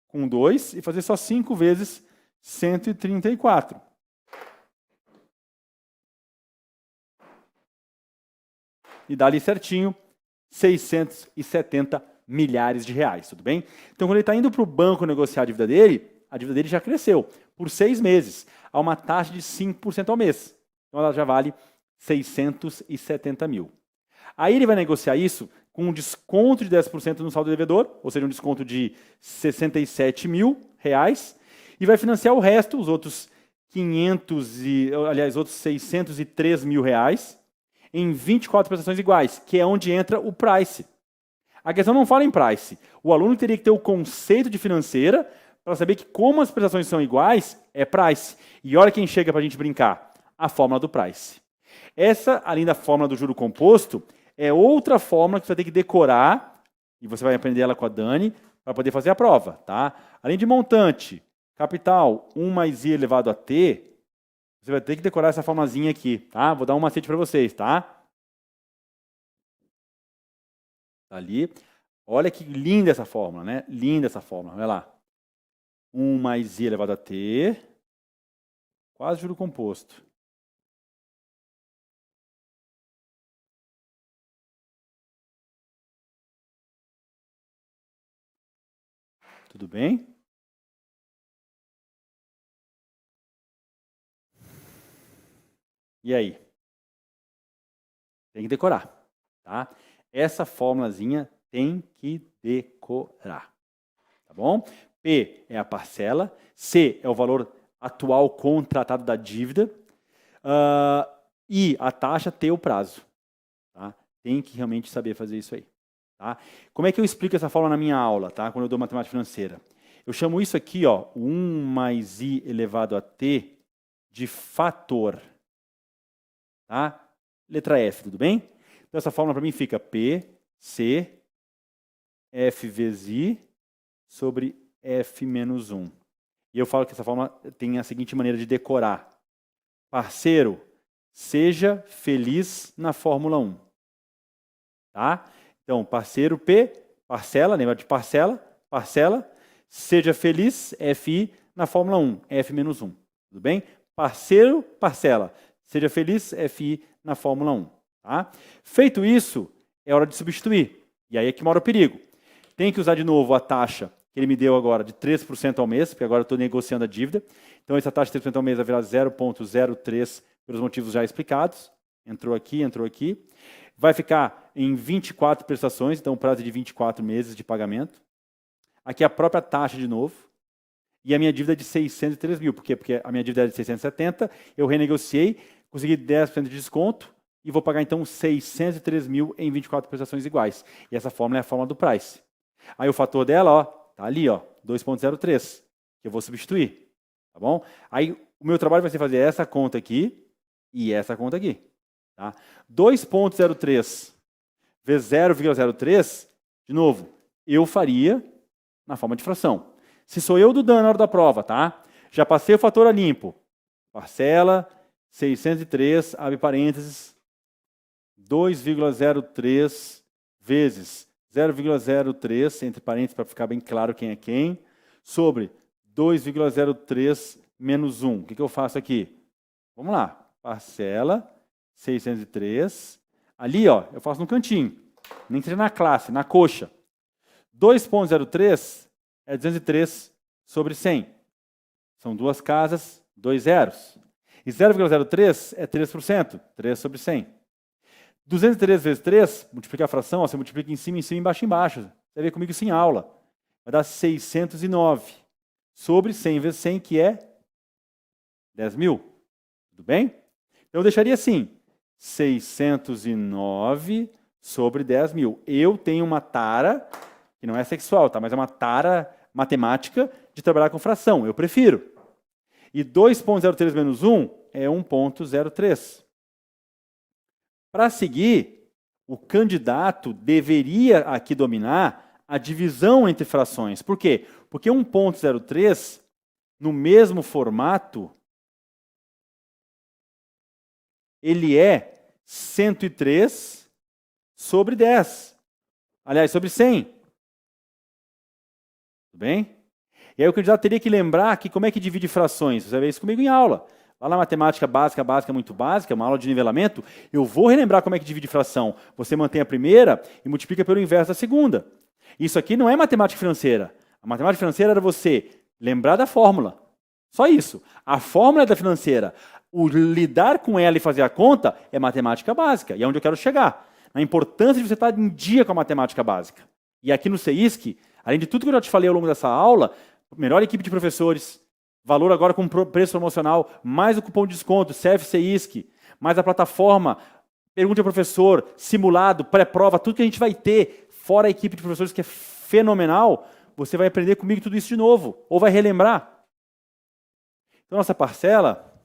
S1: com 2 e fazer só 5 vezes 134. E dá ali certinho 670 milhares de reais, tudo bem? Então, quando ele está indo para o banco negociar a dívida dele já cresceu por 6 meses, a uma taxa de 5% ao mês. Então, ela já vale 670 mil. Aí ele vai negociar isso com um desconto de 10% no saldo devedor, ou seja, um desconto de R$ 67 mil, e vai financiar o resto, os outros outros 603 mil reais, em 24 prestações iguais, que é onde entra o price. A questão não fala em price. O aluno teria que ter o conceito de financeira para saber que como as prestações são iguais, é price. E olha quem chega para a gente brincar, a fórmula do price. Essa, além da fórmula do juro composto, é outra fórmula que você vai ter que decorar, e você vai aprender ela com a Dani, para poder fazer a prova. Tá? Além de montante, capital, 1 mais i elevado a t, você vai ter que decorar essa formulazinha aqui. Tá? Vou dar um macete para vocês. Tá? Tá ali. Olha que linda essa fórmula, né? Linda essa fórmula. Olha lá. 1 mais i elevado a t, quase juro composto. Tudo bem? E aí? Tem que decorar. Tá? Essa formulazinha tem que decorar. Tá bom? P é a parcela, C é o valor atual contratado da dívida, e a taxa, T é o prazo. Tá? Tem que realmente saber fazer isso aí. Tá? Como é que eu explico essa fórmula na minha aula, tá? Quando eu dou matemática financeira? Eu chamo isso aqui, ó, 1 mais i elevado a t de fator. Tá? Letra F, tudo bem? Então essa fórmula para mim fica P, C, F vezes I sobre F menos 1. E eu falo que essa fórmula tem a seguinte maneira de decorar. Parceiro, seja feliz na Fórmula 1. Tá? Então, parceiro P, parcela, lembra de parcela, parcela, seja feliz, FI, na Fórmula 1, F menos 1. Tudo bem? Parceiro, parcela, seja feliz, FI, na Fórmula 1. Tá? Feito isso, é hora de substituir. E aí é que mora o perigo. Tem que usar de novo a taxa que ele me deu agora de 3% ao mês, porque agora eu estou negociando a dívida. Então, essa taxa de 3% ao mês vai virar 0,03 pelos motivos já explicados. Entrou aqui, entrou aqui. Vai ficar em 24 prestações, então um prazo de 24 meses de pagamento. Aqui a própria taxa de novo. E a minha dívida é de 603 mil. Por quê? Porque a minha dívida era de 670, eu renegociei, consegui 10% de desconto e vou pagar então 603 mil em 24 prestações iguais. E essa fórmula é a fórmula do price. Aí o fator dela, ó, tá ali, ó, 2,03, que eu vou substituir. Tá bom? Aí o meu trabalho vai ser fazer essa conta aqui e essa conta aqui. Tá? 2,03 vezes 0,03, de novo, eu faria na forma de fração. Se sou eu do Dan na hora da prova, tá? Já passei o fator a limpo. Parcela, 603, abre parênteses, 2,03 vezes 0,03, entre parênteses para ficar bem claro quem é quem, sobre 2,03 menos 1. O que eu faço aqui? Vamos lá. Parcela, 603. Ali, ó, eu faço no cantinho. Nem que seja na classe, na coxa. 2,03 é 203 sobre 100. São duas casas, 2 zeros. E 0,03 é 3%, 3 sobre 100. 203 vezes 3, multiplica a fração, ó, você multiplica em cima, embaixo, embaixo. Você vai ver comigo isso em aula. Vai dar 609 sobre 100 vezes 100, que é 10 mil. Tudo bem? Então eu deixaria assim, 609 sobre 10 mil. Eu tenho uma tara, que não é sexual, tá? Mas é uma tara matemática de trabalhar com fração. Eu prefiro. E 2,03 menos 1 é 1,03. Para seguir, o candidato deveria aqui dominar a divisão entre frações. Por quê? Porque 1,03, no mesmo formato, ele é 103 sobre 10. Aliás, sobre 100. Tudo bem? E aí o candidato teria que lembrar que como é que divide frações. Você vai ver isso comigo em aula. Lá na matemática básica, muito básica, uma aula de nivelamento, eu vou relembrar como é que divide fração. Você mantém a primeira e multiplica pelo inverso da segunda. Isso aqui não é matemática financeira. A matemática financeira era você lembrar da fórmula. Só isso. A fórmula é da financeira. O lidar com ela e fazer a conta é matemática básica. E é onde eu quero chegar. na importância de você estar em dia com a matemática básica. E aqui no CEISC, além de tudo que eu já te falei ao longo dessa aula, melhor equipe de professores, valor agora com preço promocional, mais o cupom de desconto, CEF CEISC, mais a plataforma, pergunta ao professor, simulado, pré-prova, tudo que a gente vai ter, fora a equipe de professores que é fenomenal, você vai aprender comigo tudo isso de novo, ou vai relembrar. Então, nossa parcela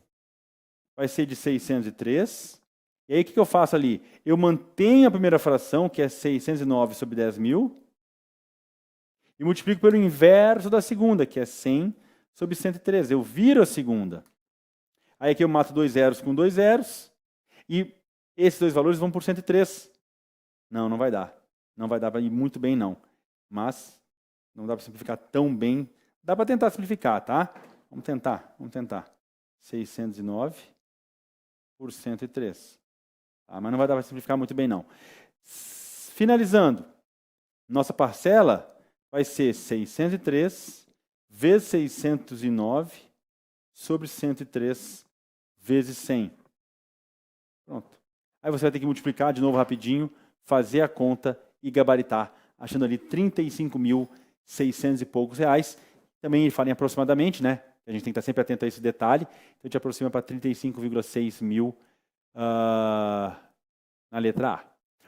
S1: vai ser de 603. E aí, o que eu faço ali? Eu mantenho a primeira fração, que é 609 sobre 10.000, e multiplico pelo inverso da segunda, que é 100 sobre 113. Eu viro a segunda. Aí aqui eu mato 2 zeros com 2 zeros, e esses dois valores vão por 103. Não vai dar. Não vai dar para ir muito bem, não. Mas não dá para simplificar tão bem. Dá para tentar simplificar, tá? Vamos tentar. 609 por 103. Tá? Mas não vai dar para simplificar muito bem, não. Finalizando, nossa parcela vai ser 603 vezes 609 sobre 103 vezes 100. Pronto. Aí você vai ter que multiplicar de novo rapidinho, fazer a conta e gabaritar, achando ali 35.600 e poucos reais. Também ele fala em aproximadamente, né? A gente tem que estar sempre atento a esse detalhe. Então, a gente aproxima para 35,6 mil na letra A.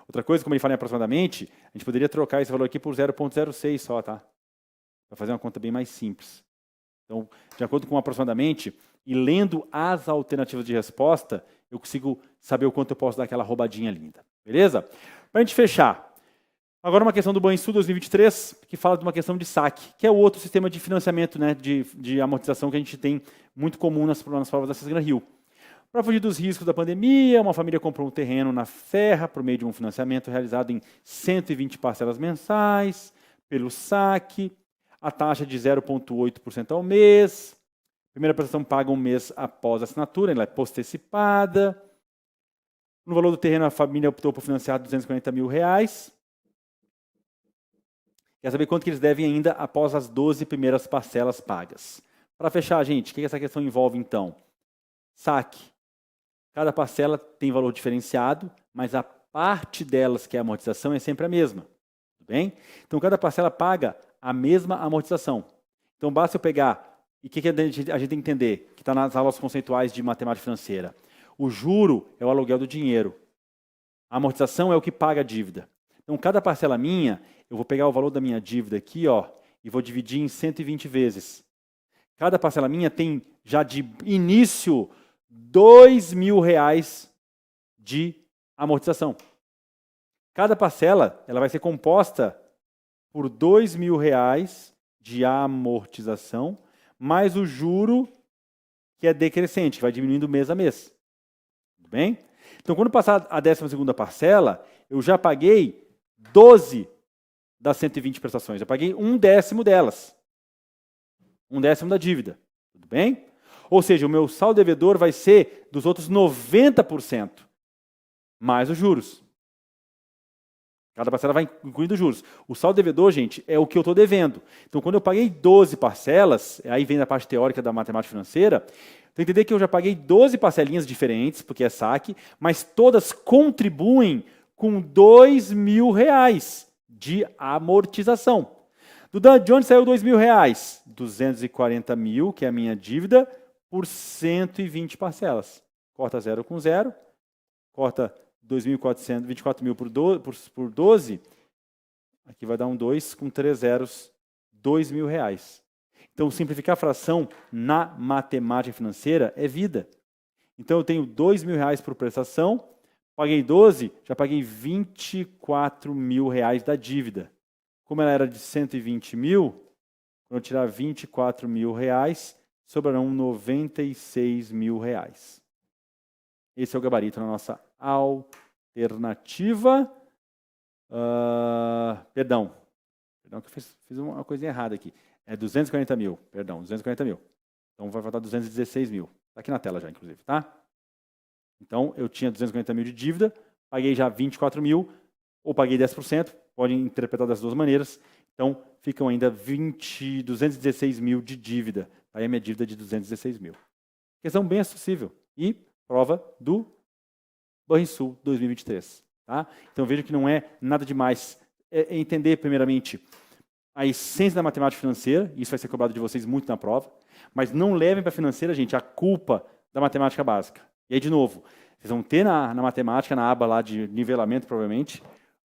S1: Outra coisa, como ele fala em aproximadamente, a gente poderia trocar esse valor aqui por 0,06 só, tá? Para fazer uma conta bem mais simples. Então, de acordo com aproximadamente, e lendo as alternativas de resposta, eu consigo saber o quanto eu posso dar aquela roubadinha linda. Beleza? Para a gente fechar, agora uma questão do Banrisul 2023, que fala de uma questão de saque, que é o outro sistema de financiamento, né, de amortização que a gente tem muito comum nas provas da Sesgran Rio. Para fugir dos riscos da pandemia, uma família comprou um terreno na Serra por meio de um financiamento realizado em 120 parcelas mensais, pelo saque, a taxa de 0,8% ao mês, primeira prestação paga um mês após a assinatura, ela é postecipada. No valor do terreno, a família optou por financiar R$240 mil. Quer saber quanto que eles devem ainda após as 12 primeiras parcelas pagas. Para fechar, gente, o que essa questão envolve, então? Saque. Cada parcela tem valor diferenciado, mas a parte delas, que é a amortização, é sempre a mesma. Tudo bem? Então, cada parcela paga a mesma amortização. Então, basta eu pegar... E o que a gente tem que entender? Que está nas aulas conceituais de matemática financeira. O juro é o aluguel do dinheiro. A amortização é o que paga a dívida. Então, cada parcela minha, eu vou pegar o valor da minha dívida aqui, ó, e vou dividir em 120 vezes. Cada parcela minha tem, já de início, R$2.000 de amortização. Cada parcela ela vai ser composta por R$2.000 de amortização, mais o juro, que é decrescente, que vai diminuindo mês a mês. Tudo bem? Então, quando passar a 12ª parcela, eu já paguei 12 das 120 prestações. Eu paguei 1/10 delas. 1/10 da dívida. Tudo bem? Ou seja, o meu saldo devedor vai ser dos outros 90%, mais os juros. Cada parcela vai incluindo juros. O saldo devedor, gente, é o que eu estou devendo. Então, quando eu paguei 12 parcelas, aí vem a parte teórica da matemática financeira, tem que entender que eu já paguei 12 parcelinhas diferentes, porque é saque, mas todas contribuem com R$2.000 de amortização. De onde saiu R$2.000? 240 mil, que é a minha dívida, por 120 parcelas. Corta 0 com 0, corta 2.424 mil por 12, aqui vai dar um 2 com 3 zeros, R$2.000. Então, simplificar a fração na matemática financeira é vida. Então, eu tenho R$2.000 por prestação, paguei 12, já paguei R$24.000 da dívida. Como ela era de 120 mil, quando eu tirar R$24.000, sobrarão R$96.000. Esse é o gabarito na nossa alternativa. Perdão que eu fiz uma coisinha errada aqui. É 240 mil, perdão, 240 mil. Então vai faltar 216 mil. Está aqui na tela já, inclusive, tá? Então, eu tinha 240 mil de dívida, paguei já 24 mil, ou paguei 10%, podem interpretar das duas maneiras. Então, ficam ainda 216 mil de dívida. Aí a minha dívida é de 216 mil. Questão bem acessível. E prova do Banrisul 2023. Tá? Tá? Então veja que não é nada demais. É entender, primeiramente, a essência da matemática financeira, isso vai ser cobrado de vocês muito na prova, mas não levem para a financeira, gente, a culpa da matemática básica. E aí, de novo, vocês vão ter na matemática, na aba lá de nivelamento, provavelmente,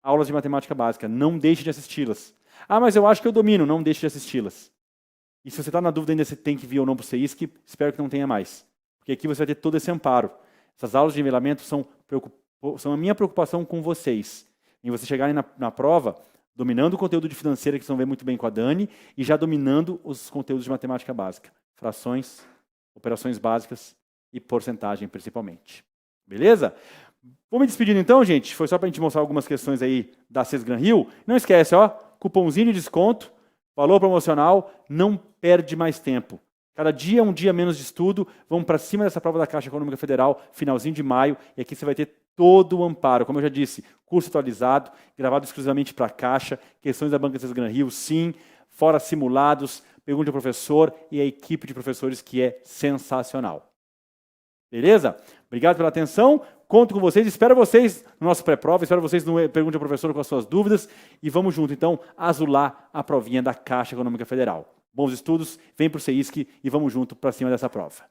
S1: aulas de matemática básica. Não deixe de assisti-las. Ah, mas eu acho que eu domino. Não deixe de assisti-las. E se você está na dúvida ainda se tem que vir ou não para o CEISC, espero que não tenha mais. Porque aqui você vai ter todo esse amparo. Essas aulas de nivelamento são a minha preocupação com vocês. Em você chegarem na prova, dominando o conteúdo de financeira, que vocês vão ver muito bem com a Dani, e já dominando os conteúdos de matemática básica. Frações, operações básicas e porcentagem, principalmente. Beleza? Vou me despedindo então, gente. Foi só para a gente mostrar algumas questões aí da CES Gran Rio. Não esquece, ó, cupomzinho de desconto, valor promocional, não perde mais tempo. Cada dia é um dia menos de estudo, vamos para cima dessa prova da Caixa Econômica Federal, finalzinho de maio, e aqui você vai ter todo o amparo. Como eu já disse, curso atualizado, gravado exclusivamente para a Caixa, questões da Banca CES Gran Rio, sim, fora simulados, pergunta ao professor e a equipe de professores que é sensacional. Beleza? Obrigado pela atenção, conto com vocês, espero vocês no nosso pré-prova, espero vocês no Pergunte ao Professor com as suas dúvidas e vamos junto, então, azular a provinha da Caixa Econômica Federal. Bons estudos, vem para o CEISC e vamos junto para cima dessa prova.